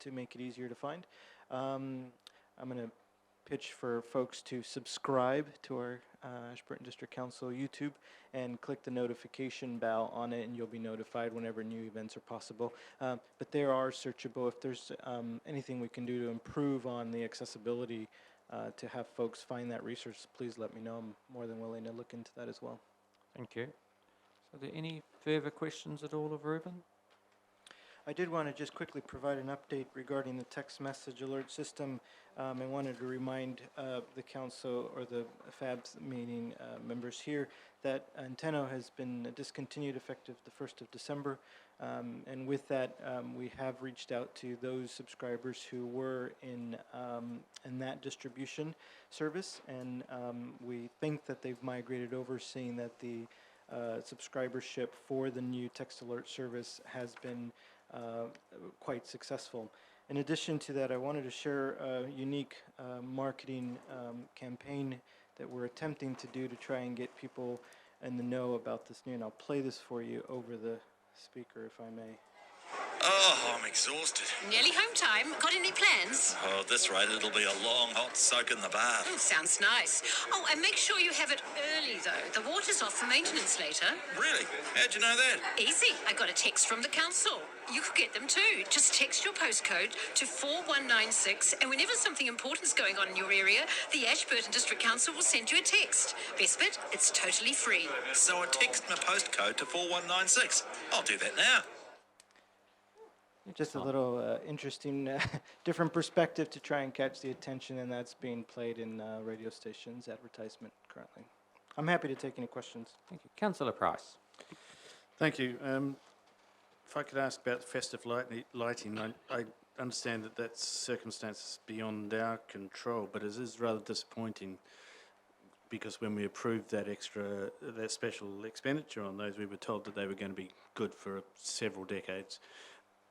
to make it easier to find. I'm going to pitch for folks to subscribe to our Ashburton District Council YouTube and click the notification bell on it, and you'll be notified whenever new events are possible. But they are searchable. If there's anything we can do to improve on the accessibility to have folks find that resource, please let me know. I'm more than willing to look into that as well. Thank you. So are there any further questions at all of Ruben? I did want to just quickly provide an update regarding the text message alert system. I wanted to remind the council or the FABS meeting members here that Antenno has been discontinued effective the 1st of December. And with that, we have reached out to those subscribers who were in that distribution service. And we think that they've migrated over, seeing that the subscribership for the new text alert service has been quite successful. In addition to that, I wanted to share a unique marketing campaign that we're attempting to do to try and get people in the know about this new, and I'll play this for you over the speaker if I may. Oh, I'm exhausted. Nearly home time. Got any plans? Oh, at this rate, it'll be a long, hot soak in the bath. Oh, sounds nice. Oh, and make sure you have it early, though. The water's off for maintenance later. Really? How'd you know that? Easy. I got a text from the council. You could get them too. Just text your postcode to 4196, and whenever something important's going on in your area, the Ashburton District Council will send you a text. Best bit, it's totally free. So I text my postcode to 4196. I'll do that now. Just a little interesting, different perspective to try and catch the attention, and that's being played in radio stations advertisement currently. I'm happy to take any questions. Thank you. Councillor Price. Thank you. If I could ask about festive lighting, I understand that that's circumstances beyond our control, but it is rather disappointing because when we approved that special expenditure on those, we were told that they were going to be good for several decades.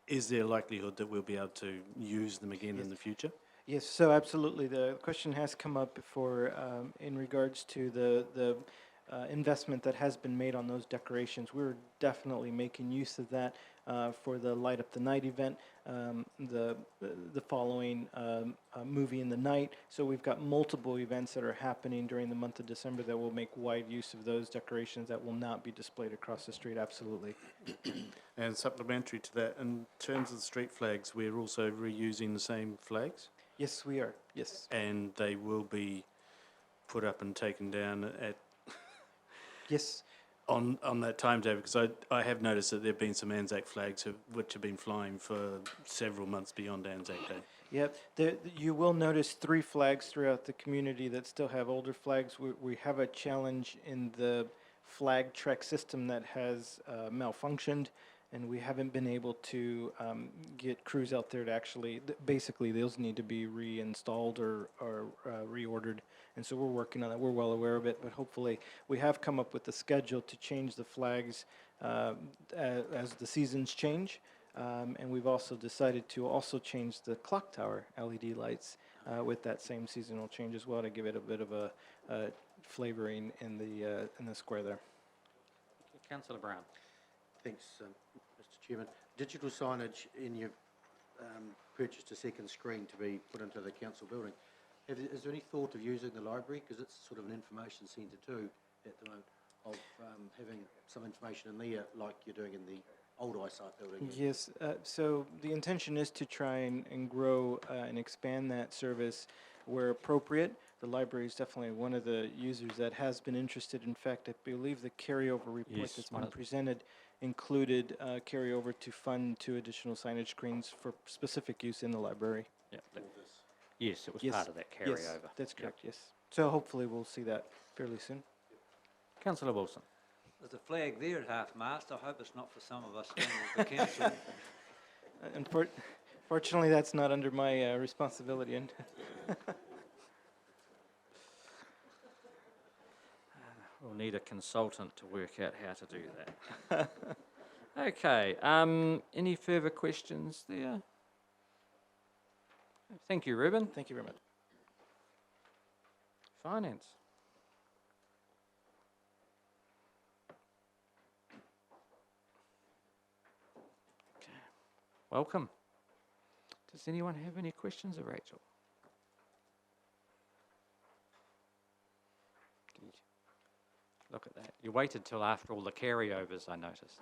Is there a likelihood that we'll be able to use them again in the future? Yes, so absolutely. The question has come up before in regards to the investment that has been made on those decorations. We're definitely making use of that for the Light Up the Night event, the following movie in the night. So we've got multiple events that are happening during the month of December that will make wide use of those decorations that will not be displayed across the street, absolutely. And supplementary to that, in terms of the street flags, we're also reusing the same flags? Yes, we are, yes. And they will be put up and taken down at yes, on that timetable, because I have noticed that there have been some Anzac flags which have been flying for several months beyond Anzac Day. Yep, you will notice 3 flags throughout the community that still have older flags. We have a challenge in the flag trek system that has malfunctioned, and we haven't been able to get crews out there to actually, basically those need to be reinstalled or reordered, and so we're working on that. We're well aware of it, but hopefully we have come up with a schedule to change the flags as the seasons change, and we've also decided to also change the clock tower LED lights with that same seasonal change as well, to give it a bit of a flavoring in the square there. Councillor Brown. Thanks, Mr Chairman. Digital signage in your purchased a second screen to be put into the council building. Is there any thought of using the library, because it's sort of an information centre too at the moment, of having some information in there like you're doing in the old eyesight building? Yes, so the intention is to try and grow and expand that service where appropriate. The library is definitely one of the users that has been interested. In fact, I believe the carryover report Yes, that's one been of- presented included carryover to fund 2 additional signage screens for specific use in the library. Yeah, yes, it was part of that carryover. Yes, that's correct, yes. So hopefully we'll see that fairly soon. Councillor Wilson. There's a flag there at half-mast. I hope it's not for some of us down at the council. Fortunately, that's not under my responsibility. And We'll need a consultant to work out how to do that. Okay, any further questions there? Thank you, Ruben. Thank you very much. Finance. Okay. Welcome. Does anyone have any questions of Rachel? Look at that. You waited till after all the carryovers, I noticed.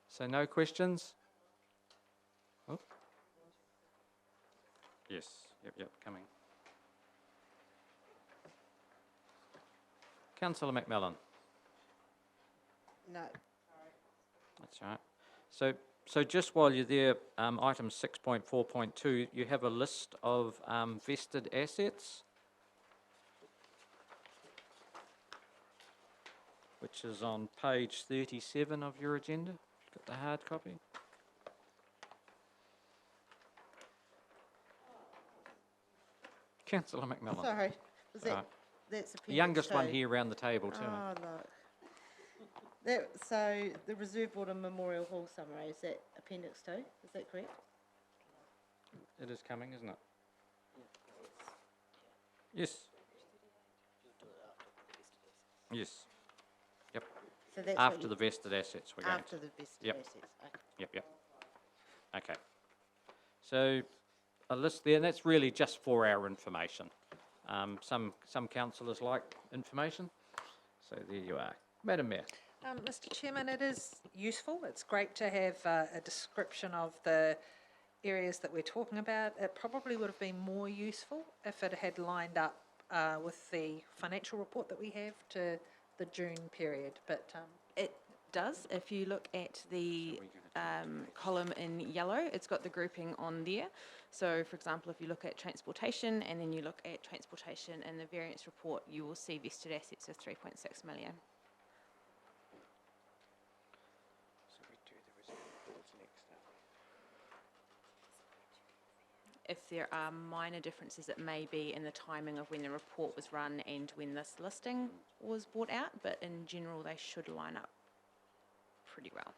So no questions? Oh. Yes, yep, coming. Councillor McMillan. No. That's all right. So just while you're there, item 6.4.2, you have a list of vested assets, which is on page 37 of your agenda. Got the hard copy. Councillor McMillan. Sorry, was that, Right. that's appendix The youngest one 2. here around the table too. Oh, look. So the Reserve Board and Memorial Hall summary, is that appendix 2? Is that correct? It is coming, isn't it? Yes. Yes. Yep. So that's what After you- the vested assets, we're going to. After the vested Yep. assets, okay. Yep. Okay. So a list there, and that's really just for our information. Some councillors like information, so there you are. Madam Mayor. Mr. Chairman, it is useful. It's great to have a description of the areas that we're talking about. It probably would have been more useful if it had lined up with the financial report that we have to the June period, but It does. If you look at the column in yellow, it's got the grouping on there. So, for example, if you look at transportation and then you look at transportation in the variance report, you will see vested assets of 3.6 million. If there are minor differences, it may be in the timing of when the report was run and when this listing was brought out, but in general, they should line up pretty well.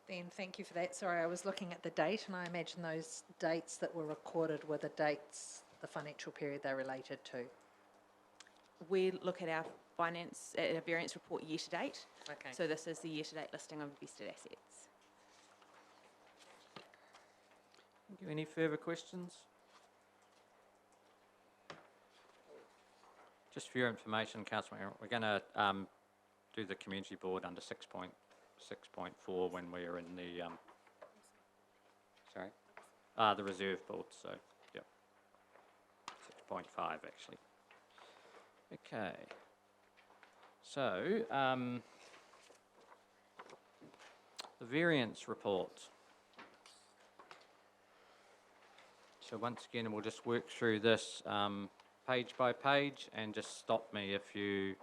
then thank you for that. Sorry, I was looking at the date and I imagine those dates that were recorded were the dates, the financial period they're related to. We look at our variance report year to date. Okay. So this is the year to date listing of vested assets. Thank you. Any further questions? Just for your information, Councillor, we're going to do the community board under 6.4 when we're in the the reserve board. So yep, 6.5 actually. Okay. So the variance report. So once again, we'll just work through this page by page and just stop me if you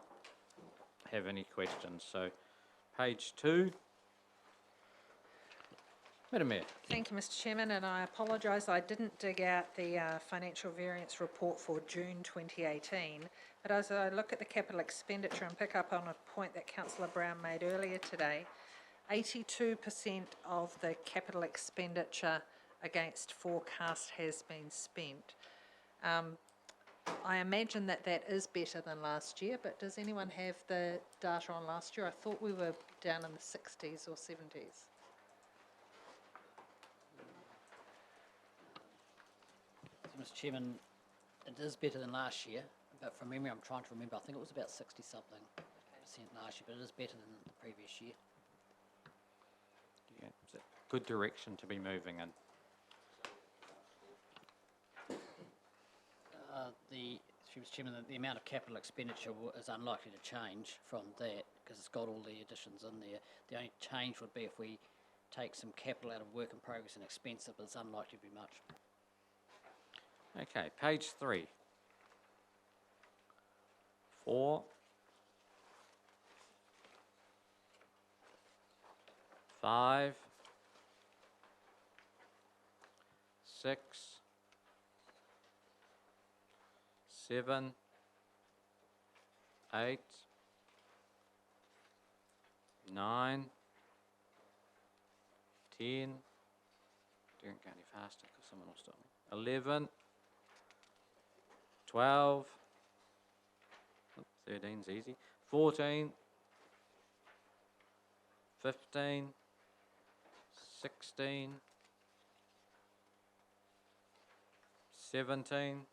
have any questions. So page 2. Madam Mayor. Thank you, Mr. Chairman, and I apologise, I didn't dig out the financial variance report for June 2018, but as I look at the capital expenditure and pick up on a point that Councillor Brown made earlier today, 82% of the capital expenditure against forecast has been spent. I imagine that that is better than last year, but does anyone have the data on last year? I thought we were down in the 60s or 70s. So, Mr. Chairman, it is better than last year, but from memory, I'm trying to remember, I think it was about 60-something percent last year, but it is better than the previous year. Yeah, it's a good direction to be moving in. Mr. Chairman, the amount of capital expenditure is unlikely to change from that because it's got all the additions in there. The only change would be if we take some capital out of work in progress and expense it, but it's unlikely to be much. Okay, page 3. 4. 5. 6. 7, 8, 9, 10, don't go any faster because someone will stop me, 11, 12, 13's easy, 14, 15, 16, 17,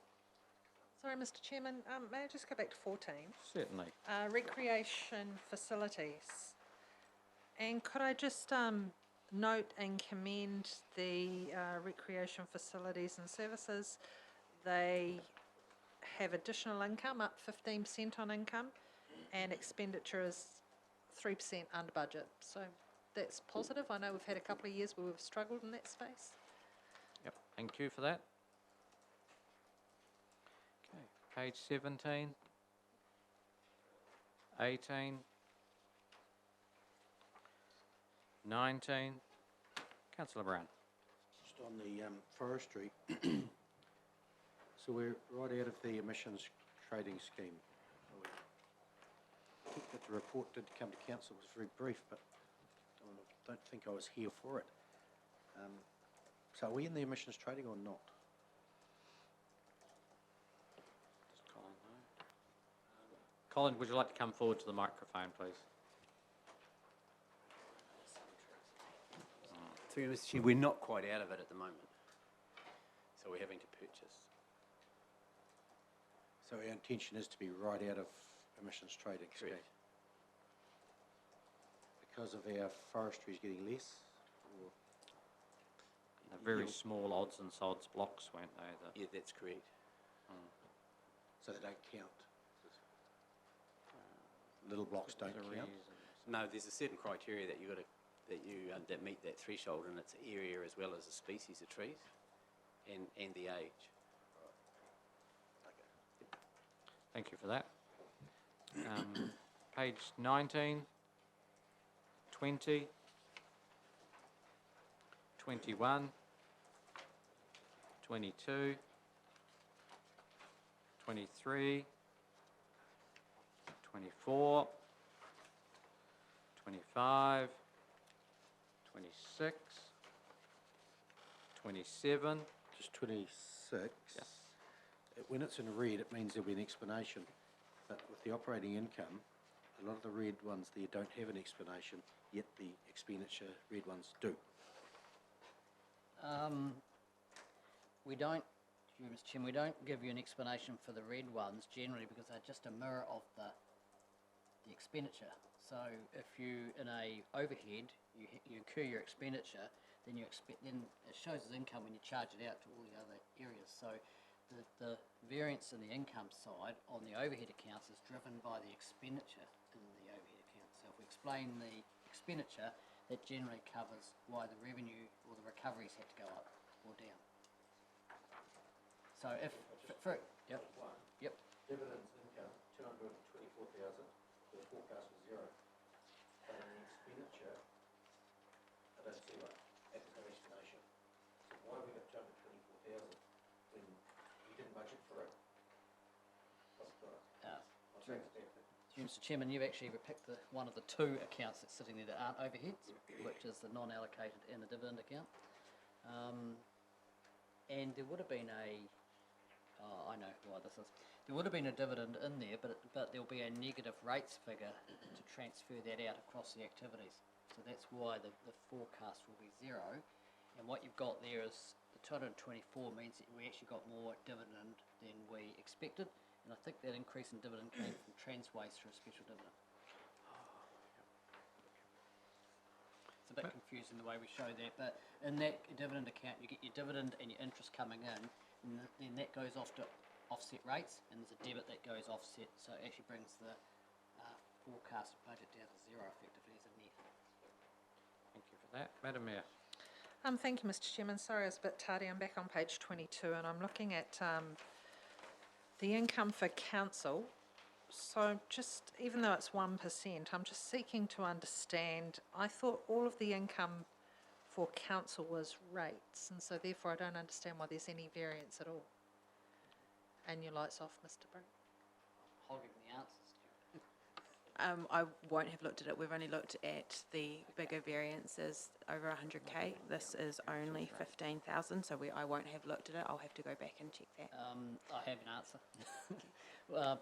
Sorry, Mr. Chairman, may I just go back to 14? certainly. Recreation facilities. And could I just note and commend the recreation facilities and services? They have additional income, up 15% on income, and expenditure is 3% under budget. So that's positive. I know we've had a couple of years where we've struggled in that space. Yep, thank you for that. Page 17, 18, 19. Councillor Brown. Just on the forestry, so we're right out of the emissions trading scheme. I think that the report did come to council, it was very brief, but I don't think I was here for it. So are we in the emissions trading or not? Colin, would you like to come forward to the microphone, please? Through you, Mr. Chair, we're not quite out of it at the moment, so we're having to purchase. So our intention is to be right out of emissions trading scheme? Correct. Because of our forestry is getting less? Or They're very small odds and sods blocks, weren't they? Yeah, that's correct. so they don't count? Little blocks don't count? No, there's a certain criteria that that meet that threshold, and it's area as well as the species of trees and the age. Thank you for that. Page 19, 20, 21, 22, 23, 24, 25, 26, 27. Just 26? Yes. When it's in red, it means there'll be an explanation. But with the operating income, a lot of the red ones there don't have an explanation, yet the expenditure red ones do. We don't, Mr. Chairman, we don't give you an explanation for the red ones generally because they're just a mirror of the expenditure. So if you, in a overhead, you incur your expenditure, then then it shows as income when you charge it out to all the other areas. So the variance in the income side on the overhead accounts is driven by the expenditure in the overhead account. So if we explain the expenditure, that generally covers why the revenue or the recoveries had to go up or down. So if, yep. Dividends income, 224,000, the forecast was zero. But in the expenditure, I don't see one. That's no explanation. So why have we got 224,000 when we didn't budget for it? What's the, Mr. Chairman, you've actually picked one of the two accounts that's sitting there that aren't overheads, which is the non-allocated and the dividend account. And there would have been I know why this is. There would have been a dividend in there, but there'll be a negative rates figure to transfer that out across the activities. So that's why the forecast will be zero. And what you've got there is the 224 means that we actually got more dividend than we expected. And I think that increase in dividend came from Transwaste for a special dividend. It's a bit confusing the way we show that, but in that dividend account you get your dividend and your interest coming in, and then that goes off to offset rates, and there's a debit that goes offset, so it actually brings the forecast budget down to zero effectively as a net. Thank you for that. Madam Mayor. Thank you, Mr. Chairman. Sorry, I was a bit tardy. I'm back on page 22, and I'm looking at the income for council. So just, even though it's 1%, I'm just seeking to understand, I thought all of the income for council was rates, and so therefore I don't understand why there's any variance at all. And your light's off, Mr. Brink. Hogging the answers. I won't have looked at it. We've only looked at the bigger variances over 100k. This is only 15,000, so I won't have looked at it. I'll have to go back and check that. I have an answer.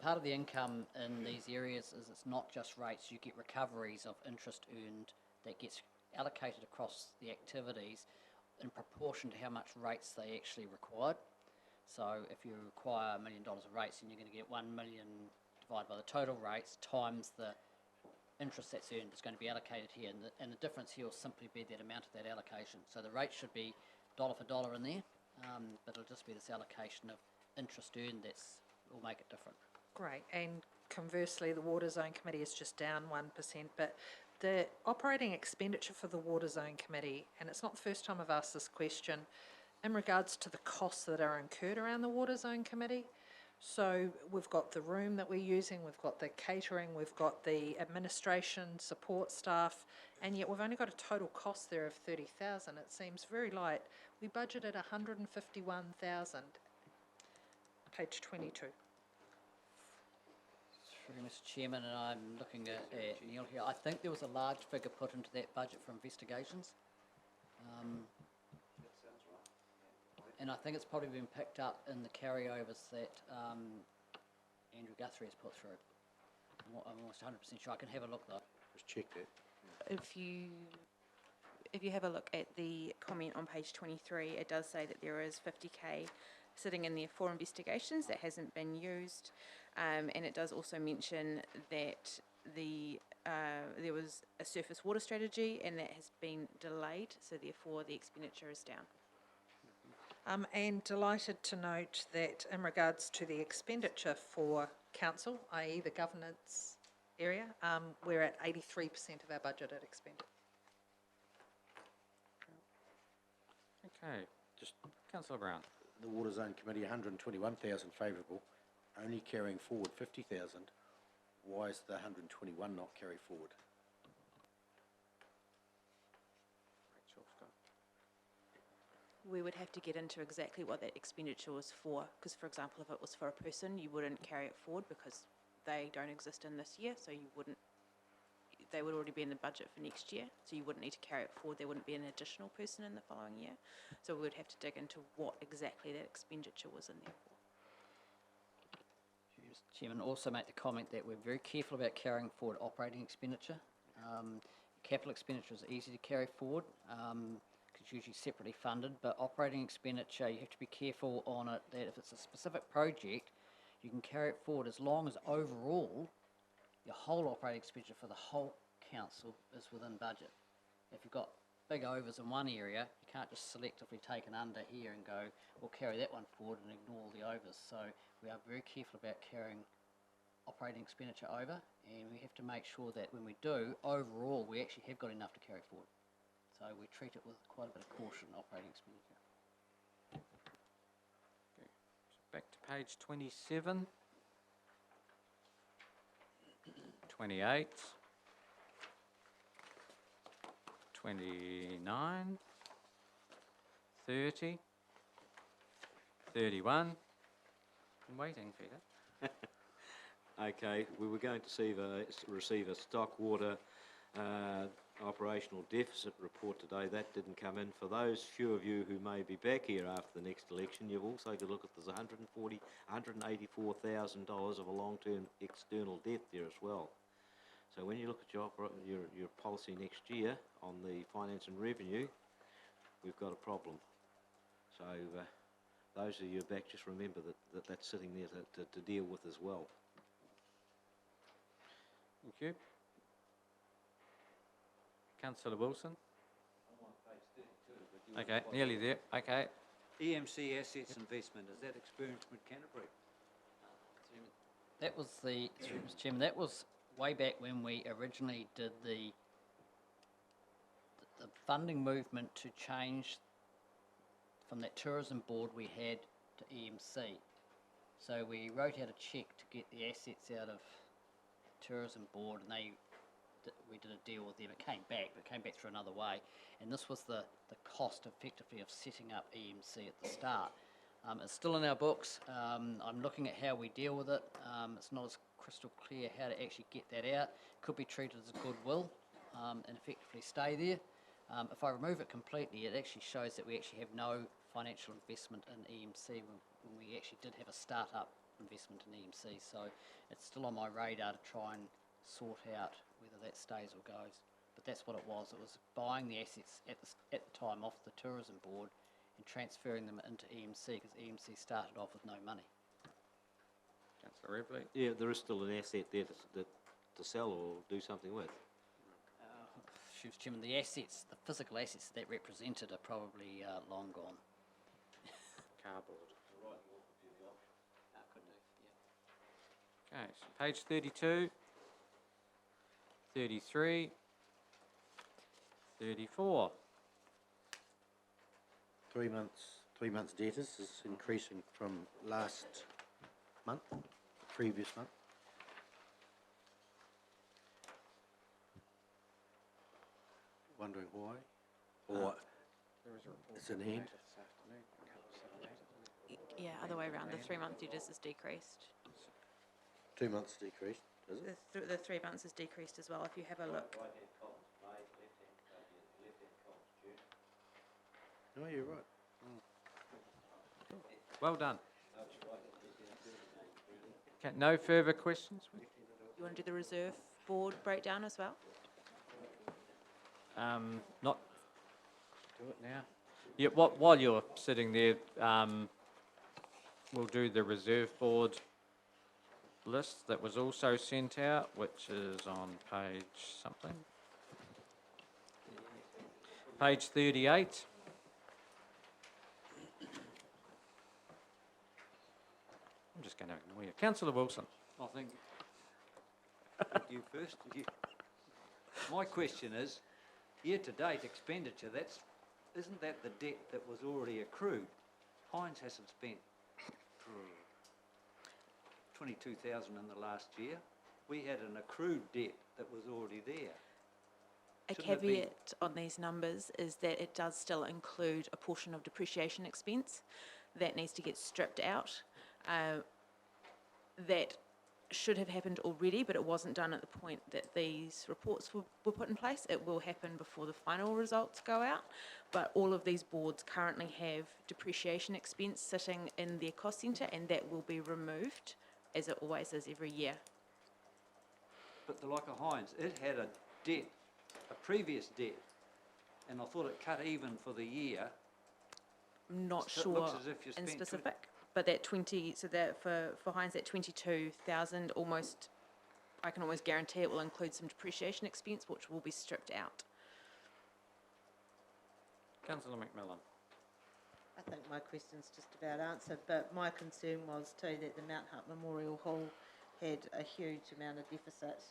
Part of the income in these areas is it's not just rates. You get recoveries of interest earned that gets allocated across the activities in proportion to how much rates they actually required. So if you require $1 million of rates, then you're going to get 1 million divided by the total rates times the interest that's earned is going to be allocated here. And the difference here will simply be that amount of that allocation. So the rate should be dollar for dollar in there, but it'll just be this allocation of interest earned will make it different. Great. And conversely, the Water Zone Committee is just down 1%, but the operating expenditure for the Water Zone Committee, and it's not the first time I've asked this question, in regards to the costs that are incurred around the Water Zone Committee. So we've got the room that we're using, we've got the catering, we've got the administration, support staff, and yet we've only got a total cost there of 30,000. It seems very light. We budgeted 151,000. Page 22. Through Mr. Chairman, and I'm looking at Neil here. I think there was a large figure put into that budget for investigations. And I think it's probably been picked up in the carryovers that Andrew Guthrie has put through. I'm almost 100% sure. I can have a look though. Just check that. If you have a look at the comment on page 23, it does say that there is 50K sitting in there for investigations that hasn't been used, and it does also mention that there was a surface water strategy and that has been delayed, so therefore the expenditure is down. And delighted to note that in regards to the expenditure for council, i.e. the governance area, we're at 83% of our budgeted expenditure. Okay, just Councillor Brown. The Water Zone Committee, 121,000 favourable, only carrying forward 50,000. Why is the 121 not carried forward? Rachel Scott. We would have to get into exactly what that expenditure was for, because for example, if it was for a person, you wouldn't carry it forward because they don't exist in this year, so you wouldn't, they would already be in the budget for next year, so you wouldn't need to carry it forward. There wouldn't be an additional person in the following year. So we would have to dig into what exactly that expenditure was in there for. Mr. Chairman, also make the comment that we're very careful about carrying forward operating expenditure. Capital expenditure is easy to carry forward, because it's usually separately funded, but operating expenditure, you have to be careful on it that if it's a specific project, you can carry it forward as long as overall your whole operating expenditure for the whole council is within budget. If you've got big overs in one area, you can't just selectively take an under here and go, we'll carry that one forward and ignore all the overs. So we are very careful about carrying operating expenditure over, and we have to make sure that when we do, overall, we actually have got enough to carry forward. So we treat it with quite a bit of caution, operating expenditure. Okay. So back to page 27. 28, 29, 30, 31. I'm waiting, Peter. Okay, we were going to receive a stock water operational deficit report today. That didn't come in. For those few of you who may be back here after the next election, you've also got to look at there's $184,000 of a long-term external debt there as well. So when you look at your policy next year on the finance and revenue, we've got a problem. So those of you back, just remember that that's sitting there to deal with as well. Thank you. Councillor Wilson. Okay, nearly there. Okay. EMC Assets Investment, is that Experience with Canterbury? That was the, Mr. Chairman, that was way back when we originally did the funding movement to change from that tourism board we had to EMC. So we wrote out a cheque to get the assets out of tourism board, and we did a deal with them. It came back through another way, and this was the cost effectively of setting up EMC at the start. It's still in our books. I'm looking at how we deal with it. It's not as crystal clear how to actually get that out. Could be treated as a goodwill and effectively stay there. If I remove it completely, it actually shows that we actually have no financial investment in EMC when we actually did have a start-up investment in EMC. So it's still on my radar to try and sort out whether that stays or goes. But that's what it was. It was buying the assets at the time off the tourism board and transferring them into EMC, because EMC started off with no money. Councillor Ripley. Yeah, there is still an asset there to sell or do something with. Mr. Chairman, the assets, the physical assets that represented are probably long gone. Cardboard. Okay, so page 32, 33, 34. 3 months debtors is increasing from last month, previous month. Wondering why? Or it's in hand? Yeah, other way around. The 3 month debtors is decreased. 2 months decreased, is it? The 3 months is decreased as well. If you have a look. No, you're right. Well done. Okay, no further questions? You want to do the reserve board breakdown as well? Not, do it now. Yeah, while you're sitting there, we'll do the reserve board list that was also sent out, which is on page something. Page 38. I'm just going to ignore you. Councillor Wilson. I think you first. My question is, year-to-date expenditure, isn't that the debt that was already accrued? Hines hasn't spent 22,000 in the last year. We had an accrued debt that was already there. A Shouldn't it be- caveat on these numbers is that it does still include a portion of depreciation expense that needs to get stripped out. That should have happened already, but it wasn't done at the point that these reports were put in place. It will happen before the final results go out, but all of these boards currently have depreciation expense sitting in their cost centre, and that will be removed, as it always is every year. But the like of Hines, it had a debt, a previous debt, and I thought it cut even for the year. I'm not So it sure looks as if you in spent specific, but that 20, so that for Hines, that 22,000 almost, I can almost guarantee it will include some depreciation expense, which will be stripped out. Councillor McMillan. I think my question's just about answered, but my concern was too that the Mount Hutt Memorial Hall had a huge amount of deficit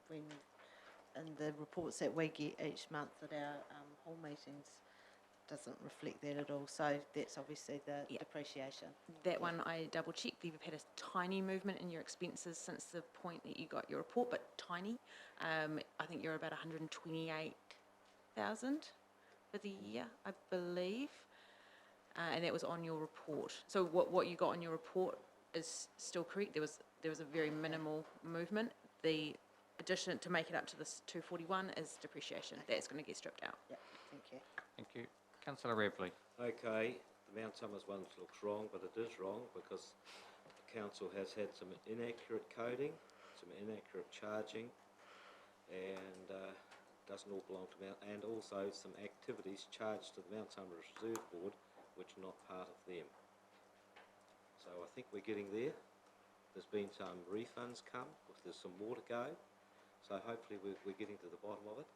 when, in the reports that we get each month at our hall meetings, doesn't reflect that at all. So that's obviously the depreciation. That one I double checked. You've had a tiny movement in your expenses since the point that you got your report, but tiny. I think you're about 128,000 for the year, I believe. And that was on your report. So what you got on your report is still correct. There was a very minimal movement. The addition to make it up to this 241 is depreciation. That's going to get stripped out. Yep, thank you. Thank you. Councillor Revley. Okay, the Mount Somers one looks wrong, but it is wrong because the council has had some inaccurate coding, some inaccurate charging, and doesn't all belong to Mount, and also some activities charged to the Mount Somers Reserve Board which are not part of them. So I think we're getting there. There's been some refunds come, there's some more to go, so hopefully we're getting to the bottom of it.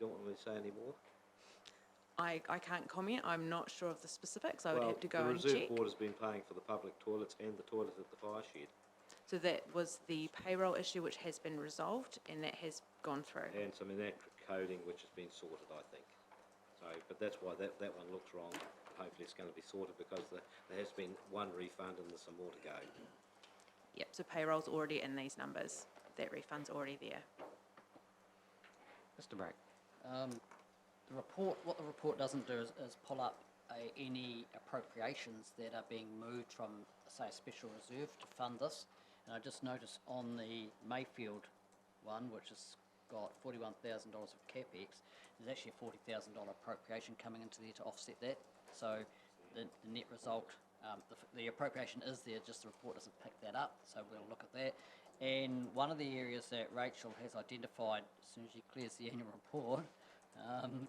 You don't want me to say any more? I can't comment. I'm not sure of the specifics. I would have to go and the Reserve check. Board has been paying for the public toilets and the toilet at the fire shed. So that was the payroll issue, which has been resolved, and that has gone through. And some inaccurate coding which has been sorted, I think. So, but that's why that one looks wrong. Hopefully it's going to be sorted because there has been one refund and there's some more to go. Yep, so payroll's already in these numbers. That refund's already there. Mr. Bragg. The report, what the report doesn't do is pull up any appropriations that are being moved from, say, a special reserve to fund this. And I just noticed on the Mayfield one, which has got $41,000 of capex, there's actually a $40,000 appropriation coming into there to offset that. So the net result, the appropriation is there, just the report doesn't pick that up. So we'll look at that. And one of the areas that Rachel has identified as soon as she clears the annual report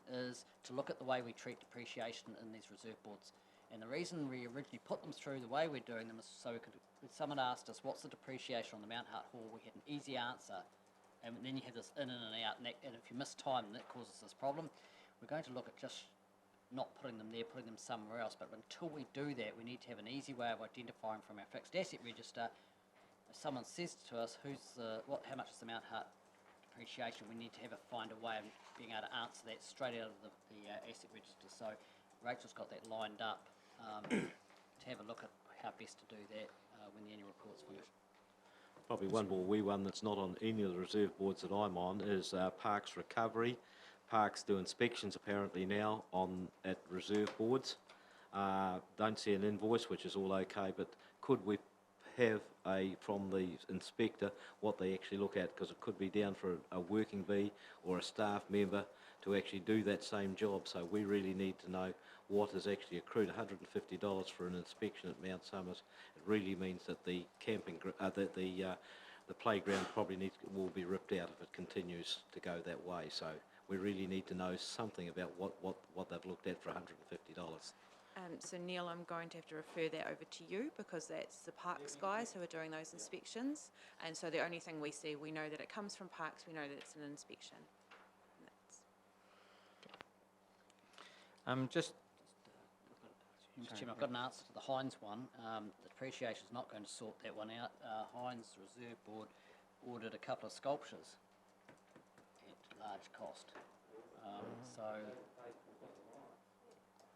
is to look at the way we treat depreciation in these reserve boards. And the reason we originally put them through the way we're doing them is so we could, if someone asked us, what's the depreciation on the Mount Hutt Hall, we had an easy answer. And then you have this in and out, and if you miss time, that causes this problem. We're going to look at just not putting them there, putting them somewhere else. But until we do that, we need to have an easy way of identifying from our fixed asset register. If someone says to us, how much is the Mount Hutt depreciation, we need to find a way of being able to answer that straight out of the asset register. So Rachel's got that lined up to have a look at how best to do that when the annual report's finished. Probably one more wee one that's not on any of the reserve boards that I'm on is Parks Recovery. Parks do inspections apparently now at reserve boards. Don't see an invoice, which is all okay, but could we have from the inspector what they actually look at, because it could be down for a working bee or a staff member to actually do that same job. So we really need to know what is actually accrued. $150 for an inspection at Mount Somers. It really means that the camping, the playground probably will be ripped out if it continues to go that way. So we really need to know something about what they've looked at for $150. So Neil, I'm going to have to refer that over to you because that's the Parks guys who are doing those inspections. And so the only thing we see, we know that it comes from Parks, we know that it's an inspection. And Just Mr. Chairman, I've got an answer to the Hines one. The depreciation's not going to sort that one out. Hines Reserve Board ordered a couple of sculptures at large cost.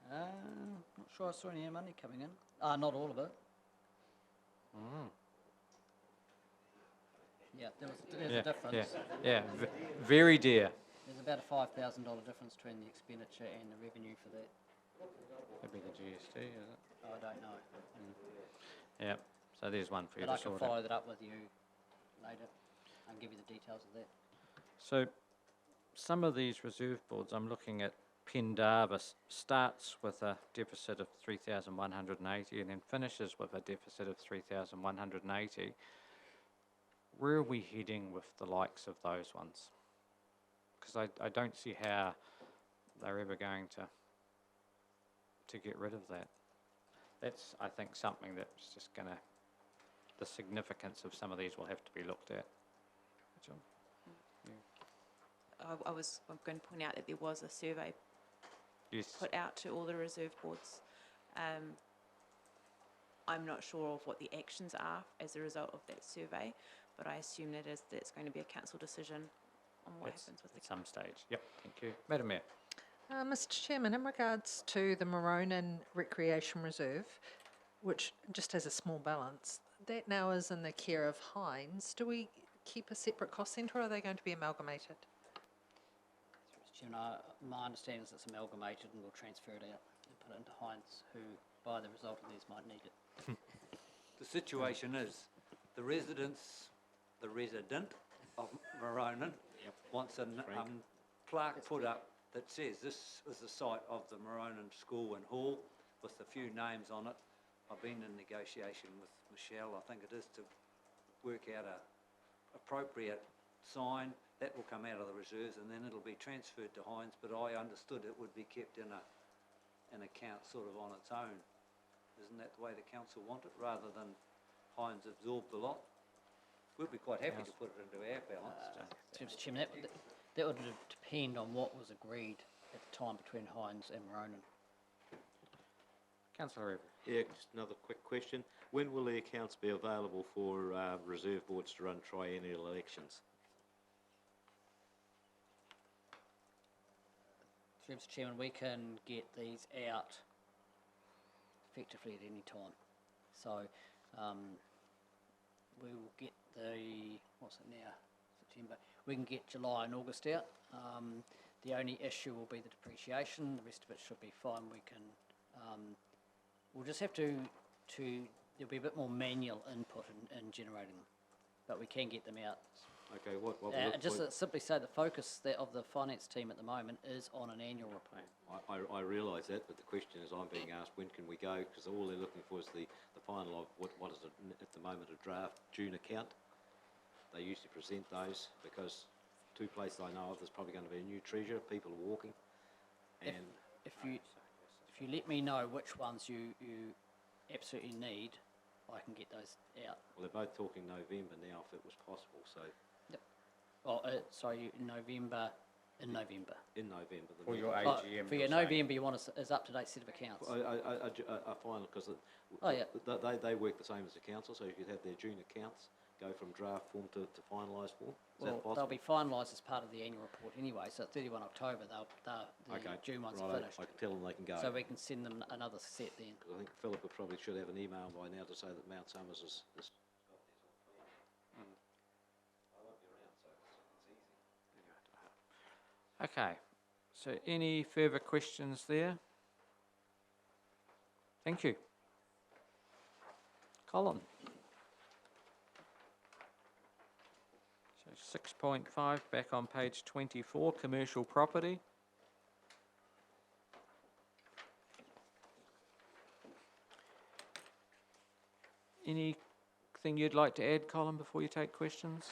Not sure I saw any money coming in. Not all of it. Yeah, there's a difference. Very dear. There's about a $5,000 difference between the expenditure and the revenue for that. That'd be the GST, is it? I don't know. Yeah, so there's one for you But I to can sort out. follow that up with you later and give you the details of that. So some of these reserve boards, I'm looking at Pendarvis, starts with a deficit of 3,180 and then finishes with a deficit of 3,180. Where are we heading with the likes of those ones? Because I don't see how they're ever going to get rid of that. That's, I think, something that's just going to, the significance of some of these will have to be looked at. John? I'm going to point out that there was a survey Yes. put out to all the reserve boards. I'm not sure of what the actions are as a result of that survey, but I assume that's going to be a council decision on what happens with the At some stage. Yep, thank you. Madam Mayor. Mr. Chairman, in regards to the Maronan Recreation Reserve, which just has a small balance, that now is in the care of Hines. Do we keep a separate cost centre or are they going to be amalgamated? Mr. Chairman, my understanding is it's amalgamated and we'll transfer it out and put it into Hines, who, by the result of these, might need it. The situation is, the resident of Maronan wants a plaque put up that says this is the site of the Maronan School and Hall with a few names on it. I've been in negotiation with Michelle, I think it is, to work out a appropriate sign. That will come out of the reserves and then it'll be transferred to Hines, but I understood it would be kept in an account sort of on its own. Isn't that the way the council want it, rather than Hines absorb the lot? We'd be quite happy to put it into our balance. Mr. Chairman, that would depend on what was agreed at the time between Hines and Maronan. Councillor Everett. Yeah, just another quick question. When will the accounts be available for reserve boards to run triennial elections? Mr. Chairman, we can get these out effectively at any time. So we will get what's it now, September. We can get July and August out. The only issue will be the depreciation. The rest of it should be fine. We can, we'll just have to there'll be a bit more manual input in generating them, but we can get them out. Okay, what we look Just for- to simply say the focus of the finance team at the moment is on an annual report. I realise that, but the question is, I'm being asked, when can we go? Because all they're looking for is the final of what is at the moment a draft June account. They usually present those because two places I know of, there's probably going to be a new treasurer, people are walking. And If you let me know which ones you absolutely need, I can get those out. well, they're both talking November now, if it was possible. So Well, sorry, in November. in November. For your Oh, AGM. for your November, you want is up-to-date set of accounts. A final, because Oh, yeah. they work the same as the council, so you could have their June accounts go from draft form to finalised form. Is that Well, possible? they'll be finalised as part of the annual report anyway, so at 31 October, the June ones are righto, finished. I can tell them they can go. So we can send them another set then. 'Cause I think Philip probably should have an email by now to say that Mount Summers is Okay, so any further questions there? Thank you. Colin. So 6.5, back on page 24, commercial property. Anything Anything you'd like to add, Colin, before you take questions?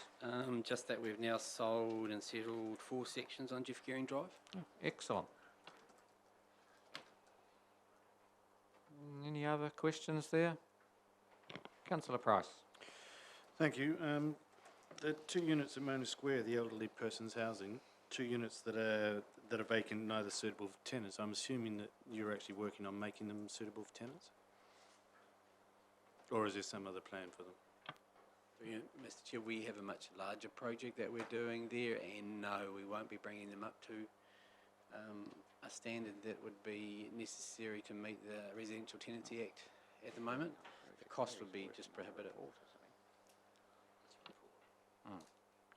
Just that we've now sold and settled 4 sections on Jeff Gearing Drive. Excellent. Any other questions there? Councillor Price. Thank you. The 2 units at Mona Square, the elderly person's housing, 2 units that are vacant, neither suitable for tenants. I'm assuming that you're actually working on making them suitable for tenants? Or is there some other plan for them? Mr Chair, we have a much larger project that we're doing there, and no, we won't be bringing them up to a standard that would be necessary to meet the Residential Tenancy Act at the moment. The cost would be just prohibitive.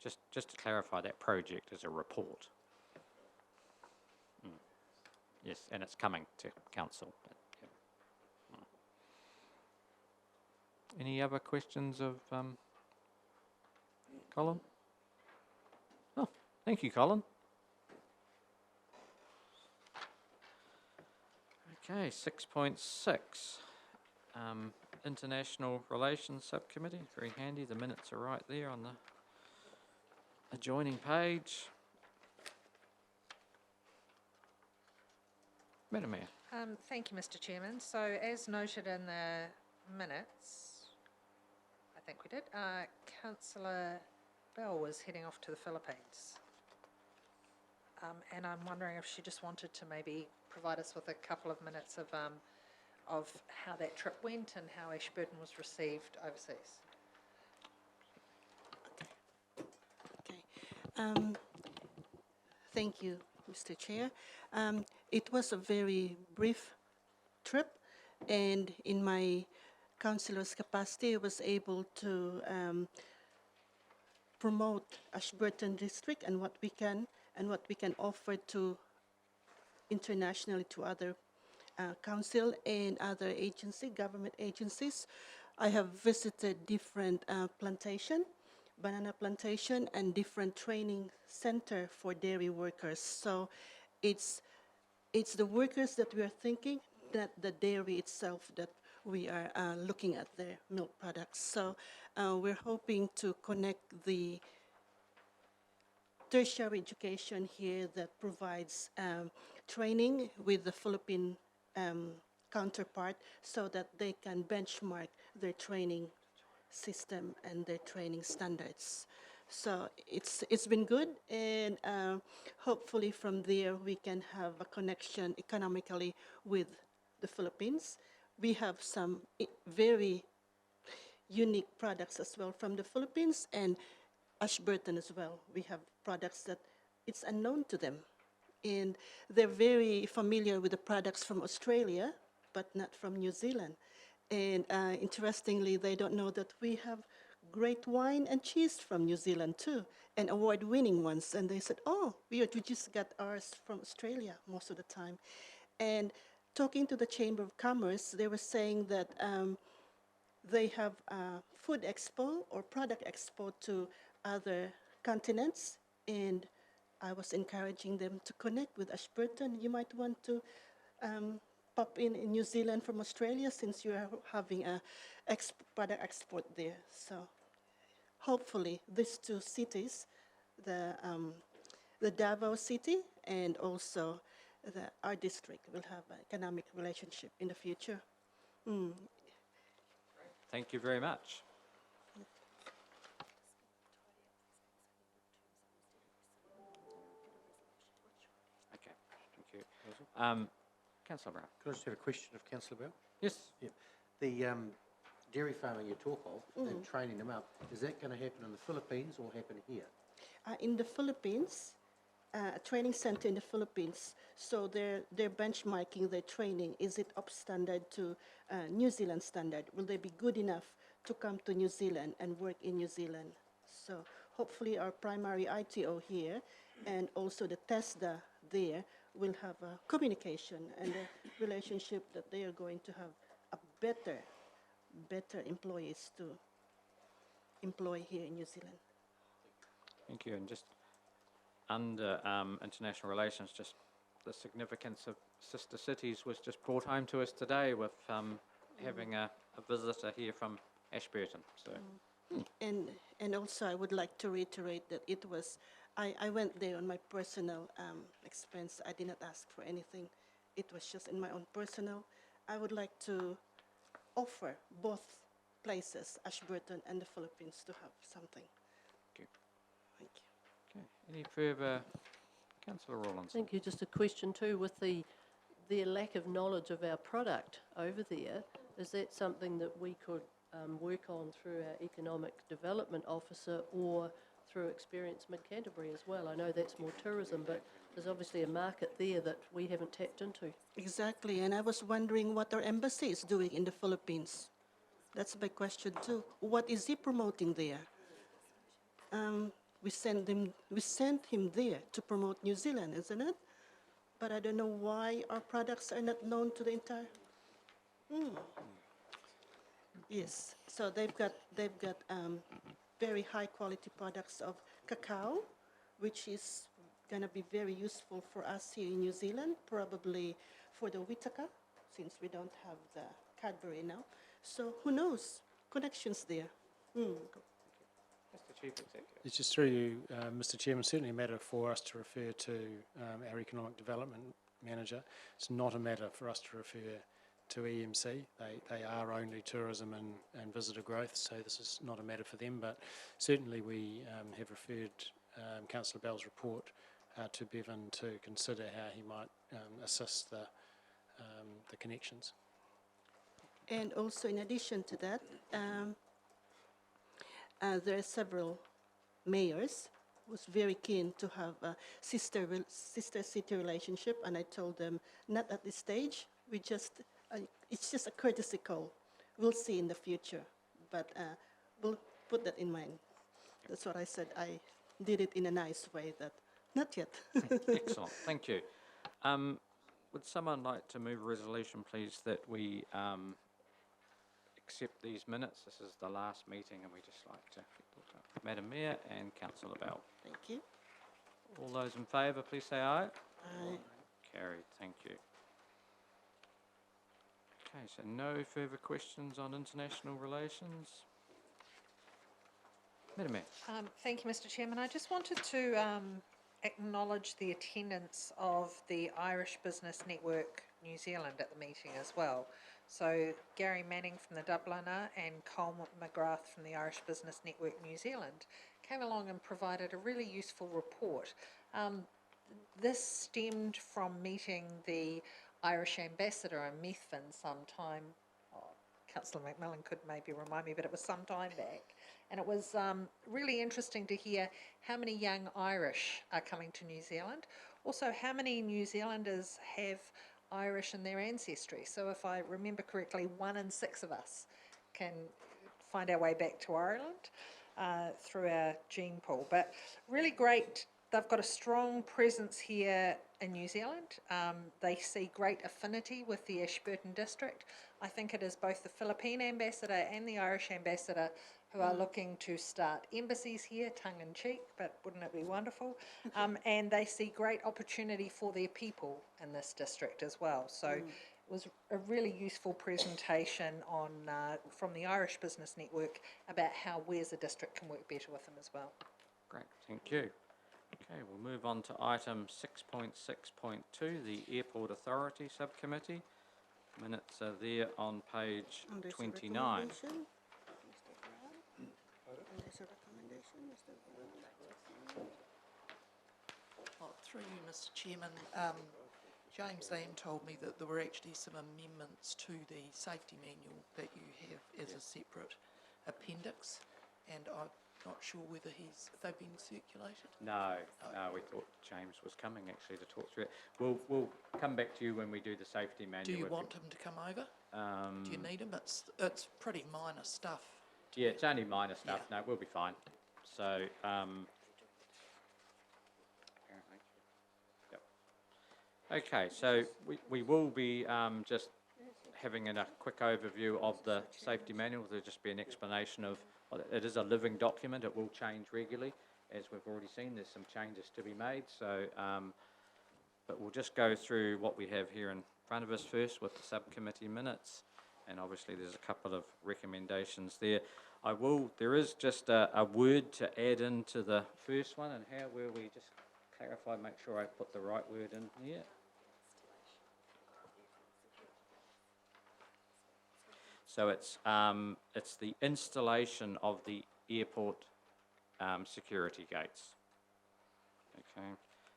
Just to clarify, that project is a report. Yes, and it's coming to council. Any other questions of Colin? Oh, thank you, Colin. Okay, 6.6. International Relations Subcommittee. Very handy. The minutes are right there on the adjoining page. Madam Mayor. Thank you, Mr. Chairman. So as noted in the minutes, I think we did, Councillor Bell was heading off to the Philippines. And I'm wondering if she just wanted to maybe provide us with a couple of minutes of how that trip went and how Ashburton was received overseas. Thank you, Mr. Chair. It was a very brief trip, and in my councillor's capacity, I was able to promote Ashburton District and what we can offer to internationally to other council and other government agencies. I have visited different banana plantation and different training center for dairy workers. So it's the workers that we are thinking, not the dairy itself that we are looking at their milk products. So we're hoping to connect the tertiary education here that provides training with the Philippine counterpart so that they can benchmark their training system and their training standards. So it's been good, and hopefully from there we can have a connection economically with the Philippines. We have some very unique products as well from the Philippines and Ashburton as well. We have products that it's unknown to them, and they're very familiar with the products from Australia, but not from New Zealand. And interestingly, they don't know that we have great wine and cheese from New Zealand too, and award-winning ones. And they said, oh, we just got ours from Australia most of the time. And talking to the Chamber of Commerce, they were saying that they have a food expo or product expo to other continents, and I was encouraging them to connect with Ashburton. You might want to pop in New Zealand from Australia, since you are having a product export there. So hopefully these 2 cities, the Davao city and also our district, will have an economic relationship in the future. Thank you very much. Okay, thank you. Councillor Brown. Could I just have a question of Councillor Bell? Yes. Yeah. The dairy farming you talk of, and training them up, is that going to happen in the Philippines or happen here? In the Philippines, a training center in the Philippines. So they're benchmarking their training. Is it up standard to New Zealand standard? Will they be good enough to come to New Zealand and work in New Zealand? So hopefully our primary ITO here and also the TESDA there will have a communication and a relationship that they are going to have a better employees to employ here in New Zealand. Thank you. And just under international relations, just the significance of sister cities was just brought home to us today with having a visitor here from Ashburton, so. And also, I would like to reiterate that it was, I went there on my personal expense. I did not ask for anything. It was just in my own personal. I would like to offer both places, Ashburton and the Philippines, to have something. Okay. Thank you. Okay, any further, Councillor Rawlinson? Thank you. Just a question too, with their lack of knowledge of our product over there, is that something that we could work on through our Economic Development Officer or through Experience Mid-Canterbury as well? I know that's more tourism, but there's obviously a market there that we haven't tapped into. Exactly, and I was wondering what our embassy is doing in the Philippines. That's my question too. What is he promoting there? We sent him there to promote New Zealand, isn't it? But I don't know why our products are not known to the entire. Yes, so they've got very high quality products of cacao, which is going to be very useful for us here in New Zealand, probably for the Whitaker, since we don't have the Cadbury now. So who knows? Connections there. Mr. Chief Executive. It's just through you, Mr. Chairman, certainly a matter for us to refer to our Economic Development Manager. It's not a matter for us to refer to EMC. They are only tourism and visitor growth, so this is not a matter for them, but certainly we have referred Councillor Bell's report to Bevan to consider how he might assist the connections. And also, in addition to that, there are several mayors who was very keen to have a sister city relationship, and I told them not at this stage. It's just a courtesy call. We'll see in the future, but we'll put that in mind. That's what I said. I did it in a nice way. That not yet. Excellent, thank you. Would someone like to move a resolution, please, that we accept these minutes? This is the last meeting, and we just like to, Madam Mayor and Councillor Bell. Thank you. All those in favour, please say aye. Aye. Carried, thank you. Okay, so no further questions on international relations. Madam Mayor. Thank you, Mr. Chairman. I just wanted to acknowledge the attendance of the Irish Business Network New Zealand at the meeting as well. So Gary Manning from the Dubliner and Cole McGrath from the Irish Business Network New Zealand came along and provided a really useful report. This stemmed from meeting the Irish ambassador in Methven sometime, Councillor McMillan could maybe remind me, but it was some time back. And it was really interesting to hear how many young Irish are coming to New Zealand. Also, how many New Zealanders have Irish in their ancestry. So if I remember correctly, 1 in 6 of us can find our way back to Ireland through our gene pool. But really great. They've got a strong presence here in New Zealand. They see great affinity with the Ashburton district. I think it is both the Philippine ambassador and the Irish ambassador who are looking to start embassies here, tongue-in-cheek, but wouldn't it be wonderful? And they see great opportunity for their people in this district as well. So it was a really useful presentation on from the Irish Business Network about how we as a district can work better with them as well. Great, thank you. Okay, we'll move on to item 6.6.2, the Airport Authority Subcommittee. Minutes are there on page 29. Through you, Mr. Chairman, James Lamb told me that there were actually some amendments to the safety manual that you have as a separate appendix, and I'm not sure whether they've been circulated. No, we thought James was coming actually to talk through it. We'll come back to you when we do the safety manual. Do you want him to come over? Do you need him? It's pretty minor stuff. Yeah, it's only minor stuff. Yeah. No, we'll be fine. So, yep. Okay, so we will be just having a quick overview of the safety manual. There'll just be an explanation of, well, it is a living document. It will change regularly. As we've already seen, there's some changes to be made. So, but we'll just go through what we have here in front of us first with the subcommittee minutes. and obviously there's a couple of recommendations there. There is just a word to add into the first one, and how will we just clarify, make sure I put the right word in here. So it's the installation of the airport security gates. Okay,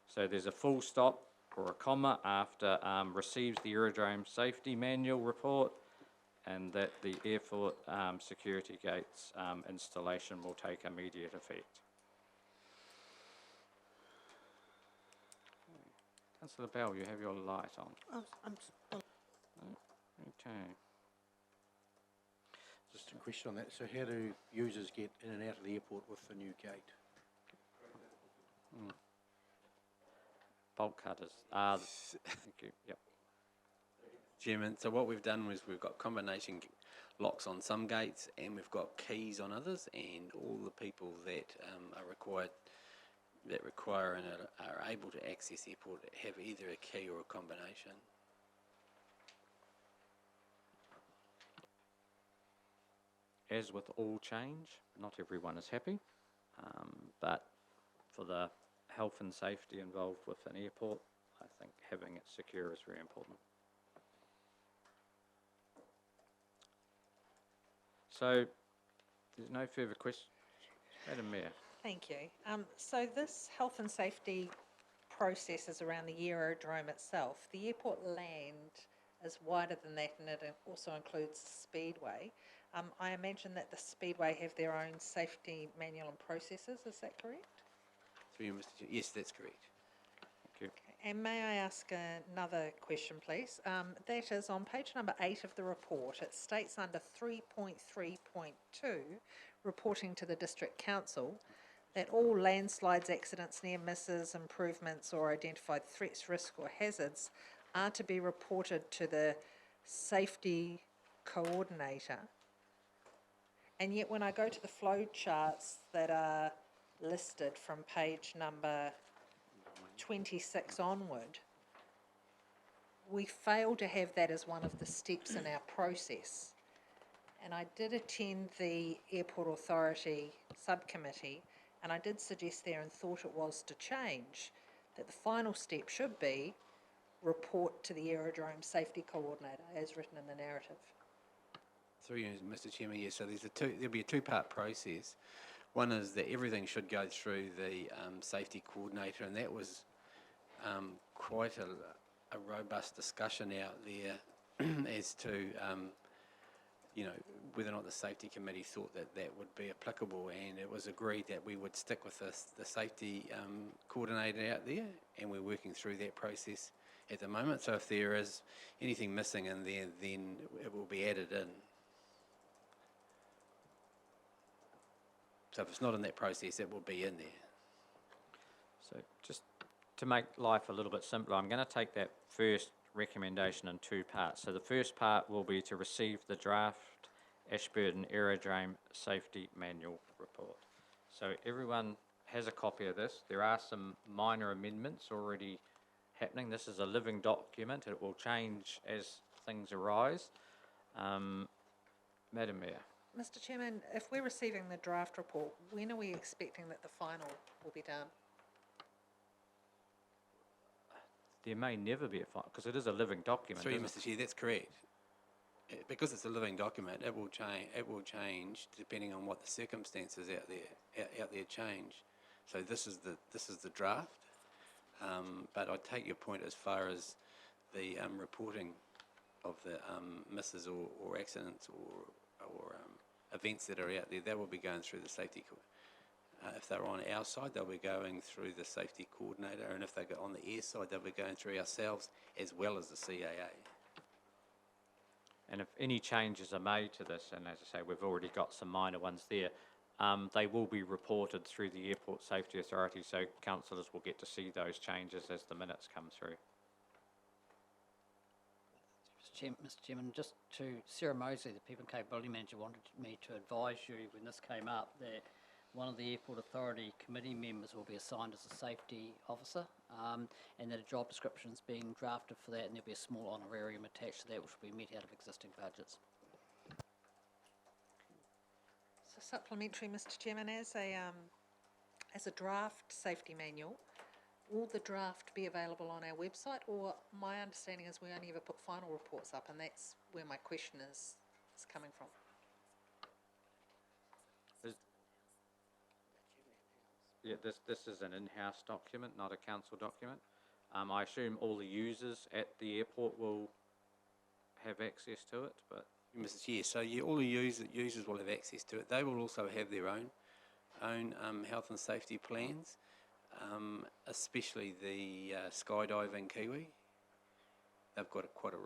so there's a full stop or a comma after receives the aerodrome safety manual report, and that the airport security gates installation will take immediate effect. Councillor Bell, you have your light on. Okay. Just a question on that. So how do users get in and out of the airport with the new gate? Bolt cutters. Thank you. Yep. Chairman, so what we've done was we've got combination locks on some gates and we've got keys on others, and all the people that require and are able to access the airport have either a key or a combination. As with all change, not everyone is happy, but for the health and safety involved with an airport, I think having it secure is very important. So, there's no further questions. Madam Mayor. Thank you. So this health and safety process is around the aerodrome itself. The airport land is wider than that, and it also includes the speedway. I imagine that the speedway have their own safety manual and processes. Is that correct? Through you, Mr. Chair. Yes, that's correct. Thank you. And may I ask another question, please? That is on page number 8 of the report. It states under 3.3.2, reporting to the District Council, that all landslides, accidents, near misses, improvements or identified threats, risks or hazards are to be reported to the safety coordinator. And yet when I go to the flow charts that are listed from page number 26 onward, we fail to have that as one of the steps in our process. And I did attend the Airport Authority subcommittee, and I did suggest there and thought it was to change, that the final step should be report to the Aerodrome Safety Coordinator, as written in the narrative. Through you, Mr. Chairman, yes. So there'll be a two-part process. One is that everything should go through the safety coordinator, and that was quite a robust discussion out there as to whether or not the safety committee thought that that would be applicable, and it was agreed that we would stick with the safety coordinator out there, and we're working through that process at the moment. So if there is anything missing in there, then it will be added in. So if it's not in that process, it will be in there. So just to make life a little bit simpler, I'm going to take that first recommendation in two parts. So the first part will be to receive the draft Ashburton Aerodrome Safety Manual report. So everyone has a copy of this. There are some minor amendments already happening. This is a living document. It will change as things arise. Madam Mayor. Mr. Chairman, if we're receiving the draft report, when are we expecting that the final will be done? There may never be a final, because it is a living document. Through you, Mr. Chair, that's correct. Because it's a living document, it will change. It will change depending on what the circumstances out there change. So this is the draft. But I take your point as far as the reporting of the misses or accidents or events that are out there. That will be going through the safety. If they're on our side, they'll be going through the safety coordinator, and if they go on the air side, they'll be going through ourselves as well as the CAA. And if any changes are made to this, and as I say, we've already got some minor ones there, they will be reported through the Airport Safety Authority, so councillors will get to see those changes as the minutes come through. Mr. Chairman, just to Sarah Mosley, the People and Capability Manager, wanted me to advise you when this came up that one of the Airport Authority committee members will be assigned as a safety officer, and that a job description is being drafted for that, and there'll be a small honorarium attached to that, which will be met out of existing budgets. supplementary, Mr. Chairman, as a draft safety manual, will the draft be available on our website, or my understanding is we only ever put final reports up, and that's where my question is coming from. Yeah, this is an in-house document, not a council document. I assume all the users at the airport will have access to it, but Mr. Chair, so all the users will have access to it. They will also have their own health and safety plans, especially the skydiving Kiwi. They've got quite a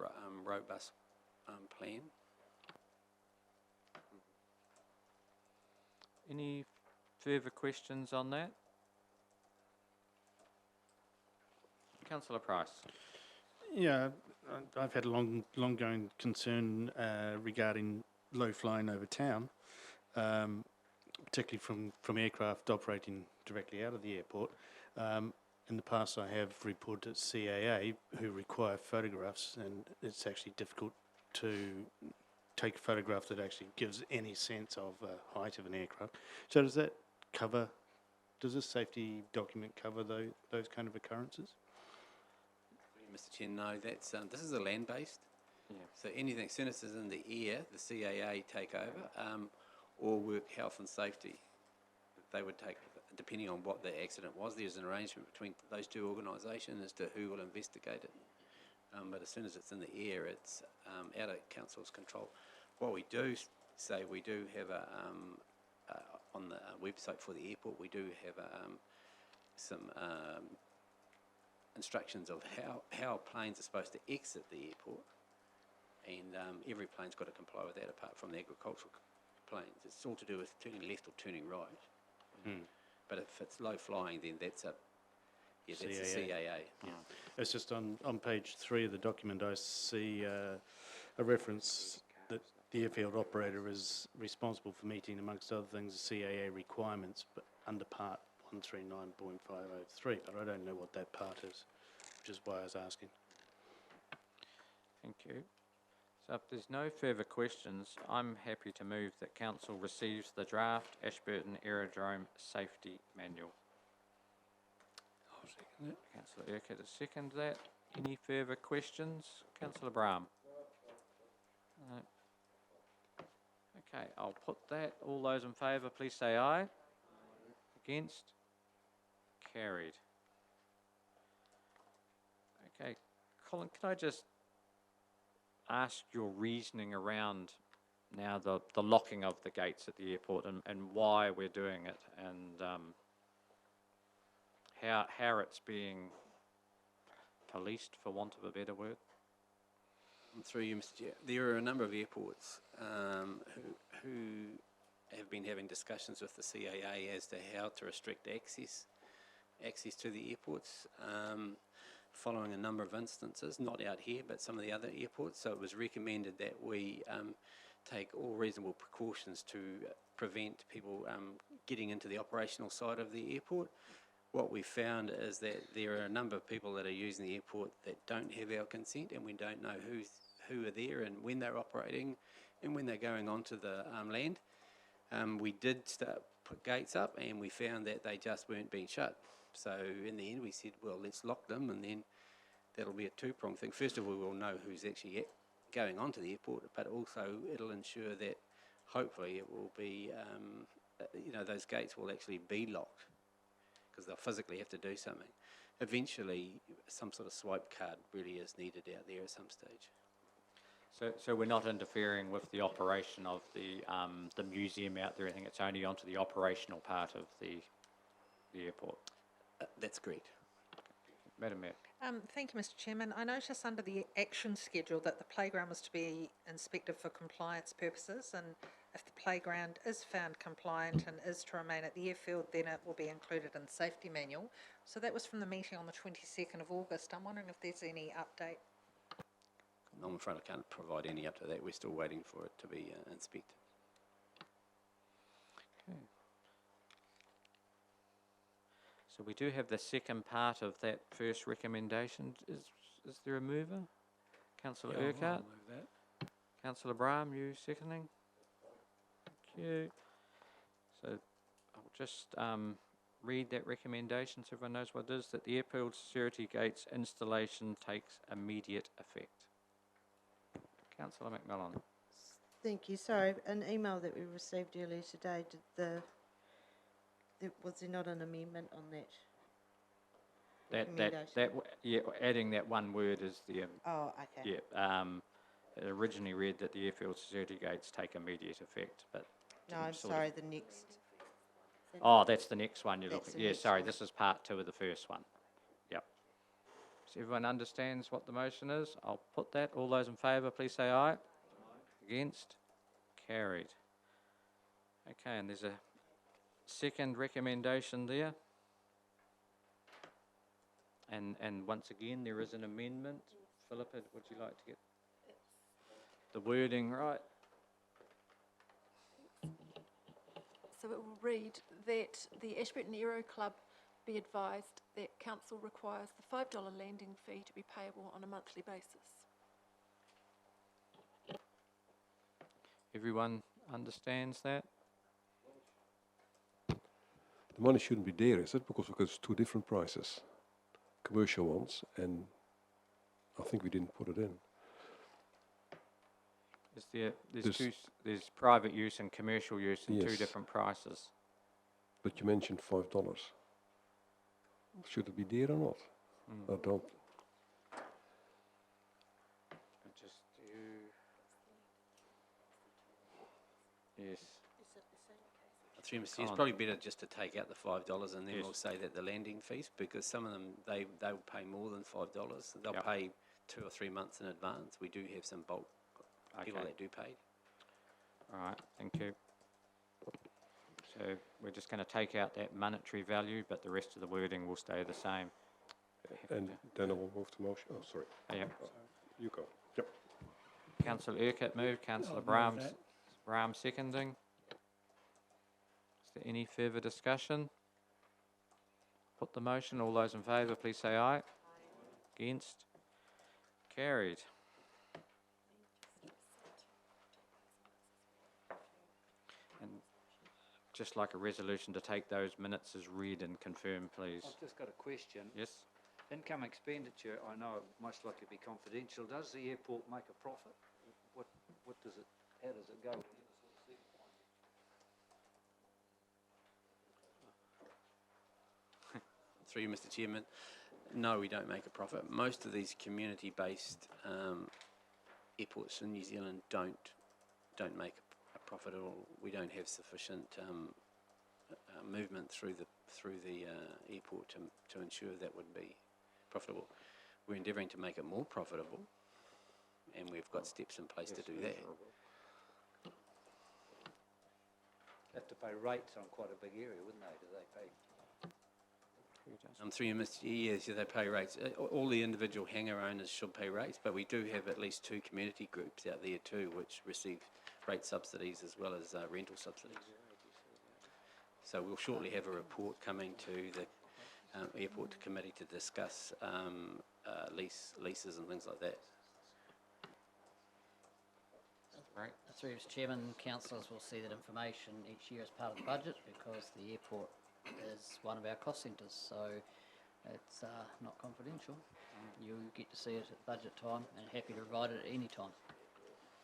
robust plan. any further questions on that? Councillor Price. Yeah, I've had a long-going concern regarding low flying over town, particularly from aircraft operating directly out of the airport. In the past, I have reported to CAA who require photographs, and it's actually difficult to take a photograph that actually gives any sense of height of an aircraft. So does this safety document cover those kind of occurrences? Mr. Chair, no, this is a land-based. Yeah. So anything, as soon as it's in the air, the CAA take over, or work health and safety. They would take, depending on what the accident was, there's an arrangement between those two organisations as to who will investigate it. But as soon as it's in the air, it's out of council's control. What we do say, we do have on the website for the airport, we do have some instructions of how planes are supposed to exit the airport, and every plane's got to comply with that apart from the agricultural planes. It's all to do with turning left or turning right. But if it's low flying, then that's a CAA. Yeah. It's just on page 3 of the document I see a reference that the airfield operator is responsible for meeting, amongst other things, the CAA requirements, but under part 139.503, but I don't know what that part is, which is why I was asking. Thank you. So if there's no further questions, I'm happy to move that council receives the draft Ashburton Aerodrome Safety Manual. I'll second it. Councillor Urquhart has seconded that. Any further questions? Councillor Brahm? No. Okay, I'll put that. All those in favour, please say aye. Against? Carried. Okay, Colin, can I just ask your reasoning around now the locking of the gates at the airport and why we're doing it, and how it's being policed, for want of a better word? Through you, Mr. Chair. There are a number of airports who have been having discussions with the CAA as to how to restrict access to the airports, following a number of instances, not out here, but some of the other airports. So it was recommended that we take all reasonable precautions to prevent people getting into the operational side of the airport. What we found is that there are a number of people that are using the airport that don't have our consent, and we don't know who are there and when they're operating and when they're going onto the land. We did put gates up, and we found that they just weren't being shut. So in the end we said, well, let's lock them, and then that'll be a two-pronged thing. First of all, we'll know who's actually going onto the airport, but also it'll ensure that hopefully it will be, those gates will actually be locked, because they'll physically have to do something. Eventually, some sort of swipe card really is needed out there at some stage. So we're not interfering with the operation of the museum out there. I think it's only onto the operational part of the airport. That's correct. Madam Mayor. Thank you, Mr. Chairman. I notice under the action schedule that the playground was to be inspected for compliance purposes, and if the playground is found compliant and is to remain at the airfield, then it will be included in the safety manual. So that was from the meeting on the 22nd of August. I'm wondering if there's any update. I'm afraid I can't provide any up to that. We're still waiting for it to be inspected. Okay. So we do have the second part of that first recommendation. Is there a mover? Councillor Urquhart? I'll move that. Councillor Brahm, you seconding? Thank you. So I'll just read that recommendation so everyone knows what it is, that the airport security gates installation takes immediate effect. Councillor McMillan. Thank you. Sorry, an email that we received earlier today, was there not an amendment on that? Yeah, adding that one word is the. Oh, okay. Yeah, it originally read that the airfield security gates take immediate effect, but. No, I'm sorry, the next. Oh, that's the next one you're That's looking. the Yeah, next sorry, one. this is part 2 of the first one. Yep. So everyone understands what the motion is? I'll put that. All those in favour, please say aye. Aye. Against? Carried. Okay, and there's a second recommendation there. And once again, there is an amendment. Philippa, would you like to get the wording right? So it will read that the Ashburton Aero Club be advised that council requires the $5 landing fee to be payable on a monthly basis. Everyone understands that? The money shouldn't be there, is it? Because it's 2 different prices, commercial ones, and I think we didn't put it in. Is there's private use and commercial use in 2 Yes. different prices. But you mentioned $5. Should it be there or not? I don't. Just yes. Through Mr. Chair, it's probably better just to take out the $5 and then we'll say that the landing fees, because some of them, they'll pay more than $5. They'll pay 2 or 3 months in advance. We do have some bulk people that do pay. All right, thank you. So we're just going to take out that monetary value, but the rest of the wording will stay the same. And then I will move to motion. Oh, sorry. Yep. You go. Yep. Councillor Urquhart moved, Councillor I'll move Brahms seconding. Is there any further discussion? Put the motion. All those in favour, please say aye. Against? Carried. And just like a resolution to take those minutes as read and confirm, please. I've just got a question. Yes? Income expenditure, I know it most likely be confidential. Does the airport make a profit? What does it, how does it go? Through you, Mr. Chairman, no, we don't make a profit. Most of these community-based airports in New Zealand don't make a profit at all. We don't have sufficient movement through the airport to ensure that would be profitable. We're endeavouring to make it more profitable, and we've got steps in place to do that. Have to pay rates on quite a big area, wouldn't they? Do they pay? Through Mr. Yes, they pay rates. All the individual hangar owners should pay rates, but we do have at least 2 community groups out there too, which receive rate subsidies as well as rental subsidies. So we'll shortly have a report coming to the airport committee to discuss leases and things like that. Right. Through Mr. Chairman, councillors will see that information each year as part of the budget because the airport is one of our cost centres, so it's not confidential. You get to see it at budget time and happy to provide it at any time.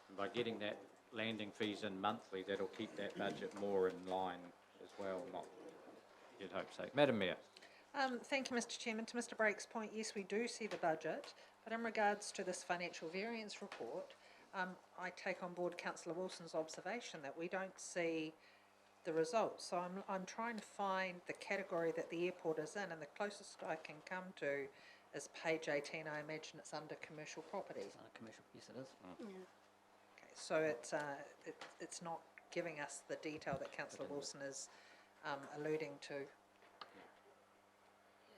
And by getting that landing fees in monthly, that'll keep that budget more in line as well, not, you'd hope so. Madam Mayor. Thank you, Mr. Chairman. To Mr. Brake's point, yes, we do see the budget, but in regards to this financial variance report, I take on board Councillor Wilson's observation that we don't see the results. So I'm trying to find the category that the airport is in, and the closest I can come to is page 18. I imagine it's under commercial property. It's under commercial, yes it is. Okay, so it's not giving us the detail that Councillor Wilson is alluding to.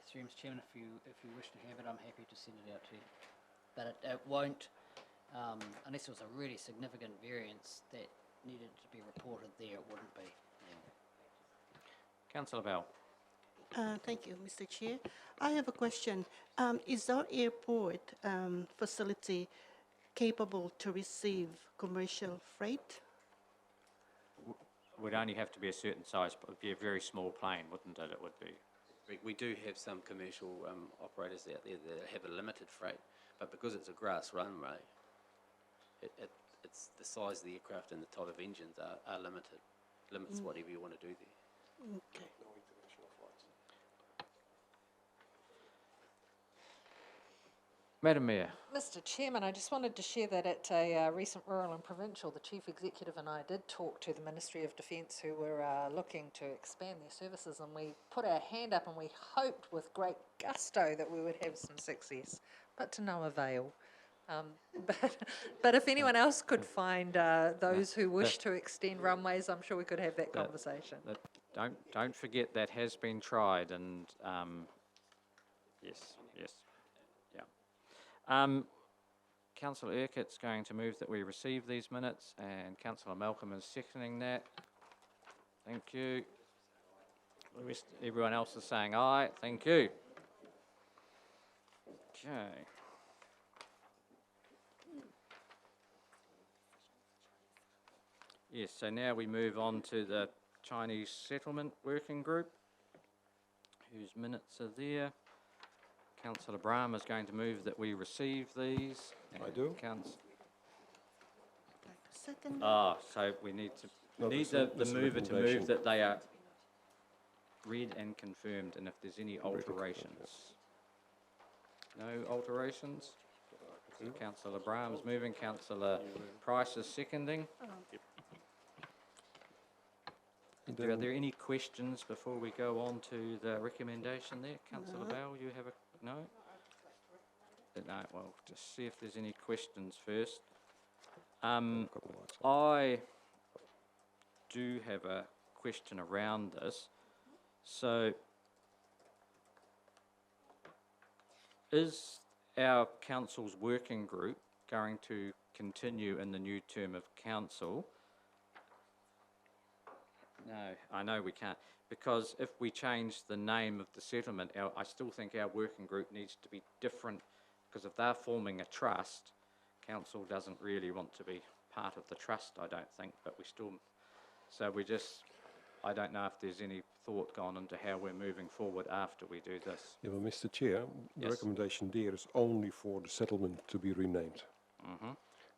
Through Mr. Chairman, if you wish to have it, I'm happy to send it out to you. But it won't, unless there was a really significant variance that needed to be reported there, it wouldn't be. Councillor Bell. Thank you, Mr. Chair. I have a question. Is our airport facility capable to receive commercial freight? would only have to be a certain size, but it would be a very small plane, wouldn't it? It would be. We do have some commercial operators out there that have a limited freight, but because it's a grass runway, it's the size of the aircraft and the type of engines are limited. Limits whatever you want to do there. Okay. Madam Mayor. Mr. Chairman, I just wanted to share that at a recent rural and provincial, the Chief Executive and I did talk to the Ministry of Defence, who were looking to expand their services, and we put our hand up and we hoped with great gusto that we would have some success, but to no avail. But if anyone else could find those who wish to extend runways, I'm sure we could have that conversation. Don't forget that has been tried, and yes. Councillor Urquhart's going to move that we receive these minutes, and Councillor Malcolm is seconding that. Thank you. The rest, everyone else is saying aye. Thank you. Okay. Yes, so now we move on to the Chinese Settlement Working Group, whose minutes are there. Councillor Brahm is going to move that we receive these. I do. Second. So we need to No, need this the is a mover to recommendation. move that they are read and confirmed, and if there's any alterations. No alterations? So Councillor Brahm is moving, Councillor Price is seconding. Are there any questions before we go on to the recommendation there? Councillor Bell, you have a, no? No, well, just see if there's any questions first. I do have a question around this. So, is our council's working group going to continue in the new term of council? No, I know we can't, because if we change the name of the settlement, I still think our working group needs to be different, because if they're forming a trust, council doesn't really want to be part of the trust, I don't think, but we still, so we just, I don't know if there's any thought gone into how we're moving forward after we do this. Yeah, well, Mr. Chair, the Yes. recommendation there is only for the settlement to be renamed. Mm-hmm.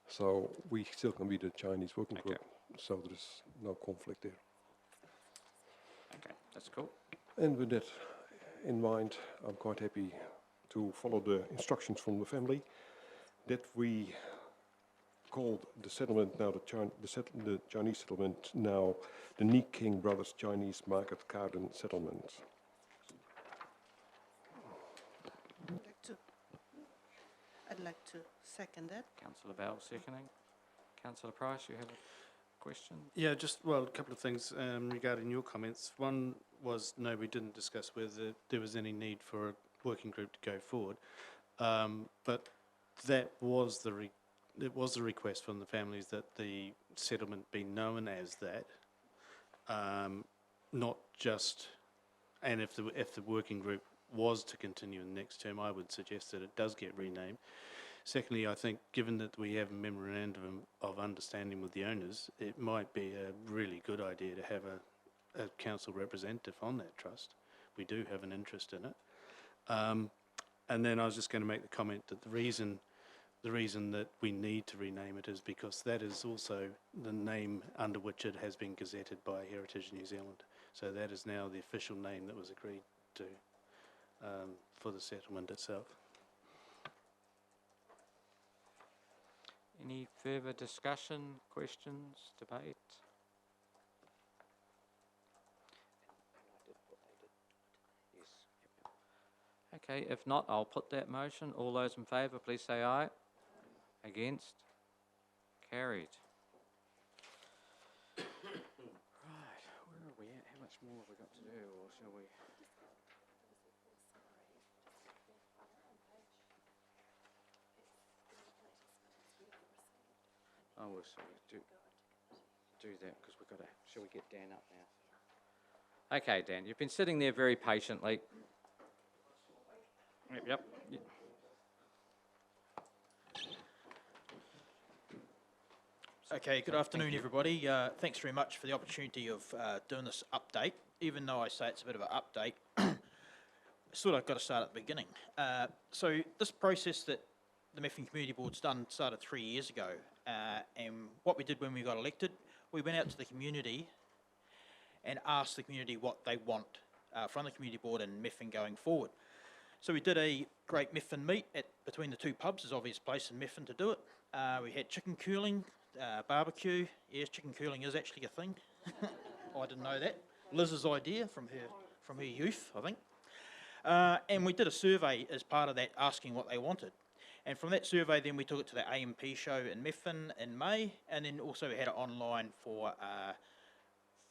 So we still can be the Chinese working group, so there is no conflict there. Okay, that's cool. And with that in mind, I'm quite happy to follow the instructions from the family that we call the settlement now the Chinese settlement now the Ni King Brothers Chinese Market Garden Settlement. I'd like to second that. Councillor Bell seconding. Councillor Price, you have a question? Yeah, just, well, a couple of things regarding your comments. One was, no, we didn't discuss whether there was any need for a working group to go forward, but that was it was the request from the families that the settlement be known as that, not just, and if the working group was to continue in the next term, I would suggest that it does get renamed. Secondly, I think given that we have a memorandum of understanding with the owners, it might be a really good idea to have a council representative on that trust. We do have an interest in it. And then I was just going to make the comment that the reason that we need to rename it is because that is also the name under which it has been gazetted by Heritage New Zealand. So that is now the official name that was agreed to for the settlement itself. Any further discussion, questions, debate? Okay, if not, I'll put that motion. All those in favour, please say aye. Against? Carried. Right, where are we at? How much more have we got to do, or shall we? Oh, we'll do that because we've got to. Shall we get Dan up now? Okay, Dan, you've been sitting there very patiently. Yep. Okay, good So, afternoon, thank you. everybody. Thanks very much for the opportunity of doing this update. Even though I say it's a bit of an update, I sort of got to start at the beginning. So this process that the Methven Community Board's done started 3 years ago. And what we did when we got elected, we went out to the community and asked the community what they want from the community board and Methven going forward. So we did a great Methven meet between the two pubs. There's obvious place in Methven to do it. We had chicken cooling, barbecue. Yes, chicken cooling is actually a thing. I didn't know that. Liz's idea from her youth, I think. And we did a survey as part of that, asking what they wanted. And from that survey, then we took it to the AMP show in Methven in May, and then also we had it online for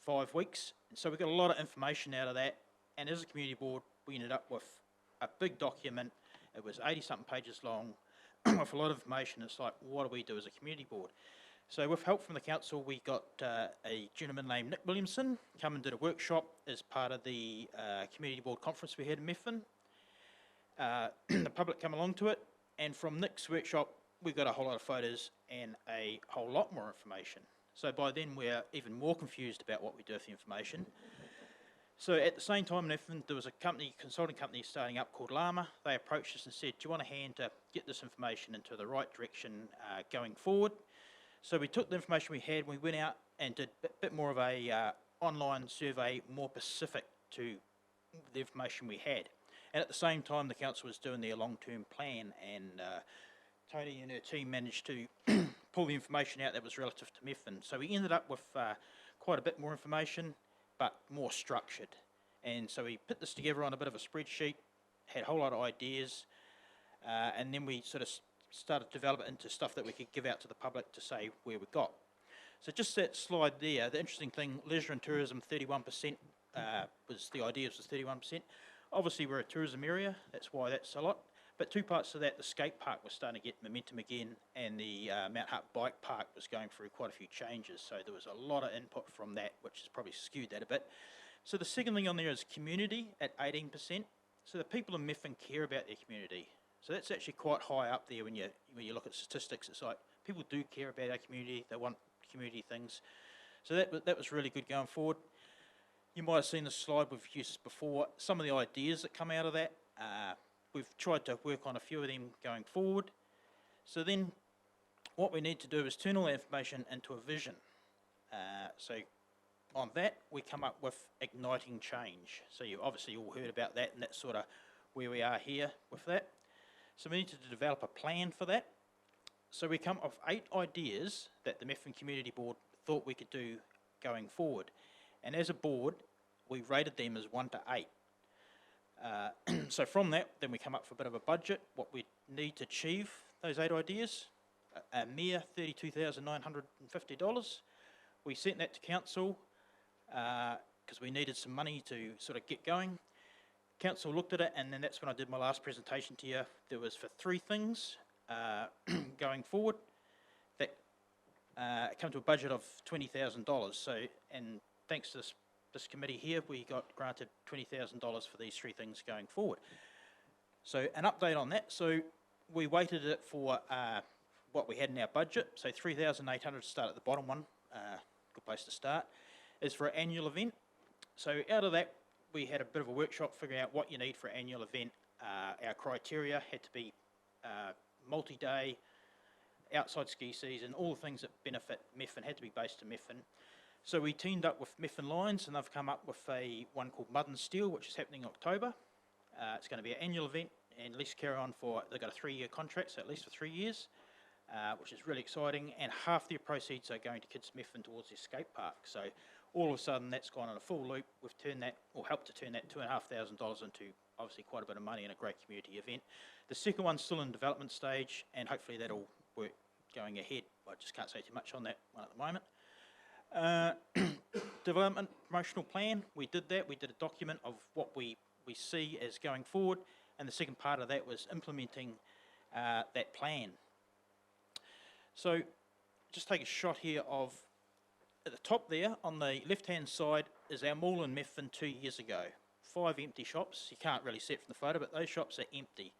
5 weeks. So we got a lot of information out of that. And as a community board, we ended up with a big document. It was 80-something pages long, with a lot of information. It's like, what do we do as a community board? So with help from the council, we got a gentleman named Nick Williamson come and did a workshop as part of the community board conference we had in Methven. The public come along to it, and from Nick's workshop, we got a whole lot of photos and a whole lot more information. So by then, we're even more confused about what we do with the information. So at the same time, in Methven, there was a consulting company starting up called Llama. They approached us and said, do you want a hand to get this information into the right direction going forward? So we took the information we had, we went out and did a bit more of a online survey, more specific to the information we had. And at the same time, the council was doing their long-term plan, and Tony and her team managed to pull the information out that was relative to Methven. So we ended up with quite a bit more information, but more structured. And so we put this together on a bit of a spreadsheet, had a whole lot of ideas, and then we sort of started to develop it into stuff that we could give out to the public to say where we got. So just that slide there, the interesting thing, leisure and tourism, 31% was the idea, was 31%. Obviously, we're a tourism area, that's why that's a lot. But two parts of that, the skate park was starting to get momentum again, and the Mount Hutt Bike Park was going through quite a few changes. So there was a lot of input from that, which has probably skewed that a bit. So the second thing on there is community at 18%. So the people in Methven care about their community. So that's actually quite high up there when you look at statistics. It's like people do care about our community. They want community things. So that was really good going forward. You might have seen this slide we've used before. Some of the ideas that come out of that, we've tried to work on a few of them going forward. So then what we need to do is turn all that information into a vision. So on that, we come up with igniting change. So you obviously all heard about that, and that's sort of where we are here with that. So we need to develop a plan for that. So we come up with 8 ideas that the Methven Community Board thought we could do going forward. And as a board, we rated them as 1 to 8. So from that, then we come up with a bit of a budget, what we need to achieve those 8 ideas, a mere $32,950. We sent that to council because we needed some money to sort of get going. Council looked at it, and then that's when I did my last presentation to you. There was for 3 things going forward that come to a budget of $20,000. So, and thanks to this committee here, we got granted $20,000 for these 3 things going forward. So an update on that. So we weighted it for what we had in our budget. So 3,800 to start at the bottom one. Good place to start. Is for an annual event. So out of that, we had a bit of a workshop figuring out what you need for an annual event. Our criteria had to be multi-day, outside ski season, all the things that benefit Methven had to be based in Methven. So we teamed up with Methven Lions, and they've come up with one called Mud and Steel, which is happening in October. It's going to be an annual event, and at least carry on they've got a 3-year contract, so at least for 3 years, which is really exciting, and half their proceeds are going to Kids Methven towards their skate park. So all of a sudden, that's gone on a full loop. We've turned that, or helped to turn that $2,500 into obviously quite a bit of money and a great community event. The second one's still in development stage, and hopefully that'll work going ahead. I just can't say too much on that one at the moment. Development promotional plan, we did that. We did a document of what we see as going forward, and the second part of that was implementing that plan. So just take a shot here of, at the top there, on the left-hand side, is our mall in Methven 2 years ago. 5 empty shops. You can't really see it from the photo, but those shops are empty.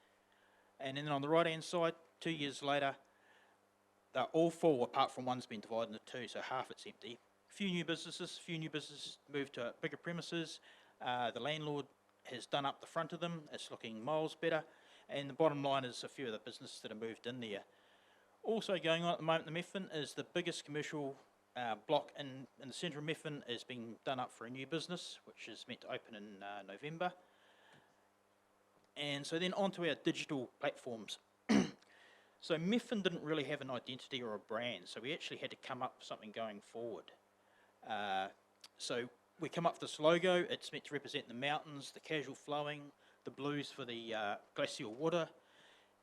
And then on the right-hand side, 2 years later, they're all full apart from one's been divided into two, so half it's empty. Few new businesses moved to bigger premises. The landlord has done up the front of them. It's looking miles better. And the bottom line is a few of the businesses that have moved in there. Also going on at the moment, the Methven is the biggest commercial block in the centre of Methven is being done up for a new business, which is meant to open in November. And so then onto our digital platforms. So Methven didn't really have an identity or a brand, so we actually had to come up with something going forward. So we come up with this logo. It's meant to represent the mountains, the casual flowing, the blues for the glacial water,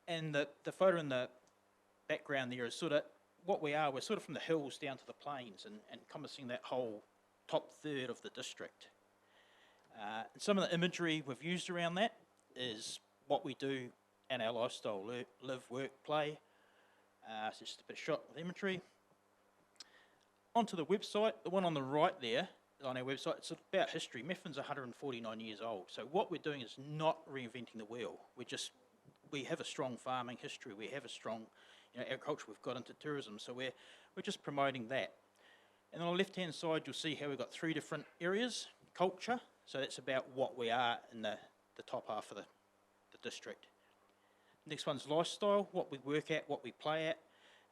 and the photo in the background there is sort of what we are. We're sort of from the hills down to the plains and encompassing that whole top third of the district. And some of the imagery we've used around that is what we do in our lifestyle, live, work, play. So just a bit of shot with imagery. Onto the website, the one on the right there on our website, it's about history. Methven's 149 years old. So what we're doing is not reinventing the wheel. We have a strong farming history. We have a strong agriculture. We've got into tourism. So we're just promoting that. And on the left-hand side, you'll see how we've got 3 different areas. Culture, so that's about what we are in the top half of the district. Next one's lifestyle, what we work at, what we play at.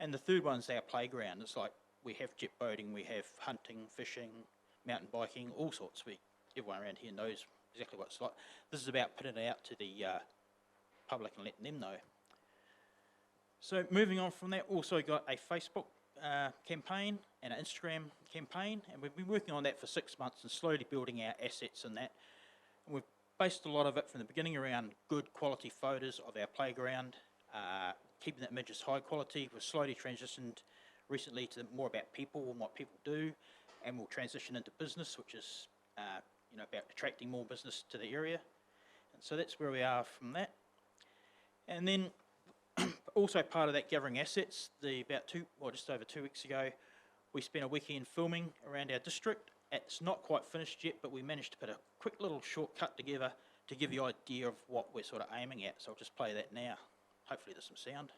And the third one's our playground. It's like we have jet boating, we have hunting, fishing, mountain biking, all sorts. Everyone around here knows exactly what it's like. This is about putting it out to the public and letting them know. So moving on from that, also got a Facebook campaign and an Instagram campaign, and we've been working on that for 6 months and slowly building our assets in that. And we've based a lot of it from the beginning around good quality photos of our playground, keeping the images high quality. We've slowly transitioned recently to more about people and what people do, and we'll transition into business, which is about attracting more business to the area. And so that's where we are from that. And then also part of that gathering assets, just over 2 weeks ago, we spent a weekend filming around our district. It's not quite finished yet, but we managed to put a quick little shortcut together to give you an idea of what we're sort of aiming at. So I'll just play that now. Hopefully there's some sound.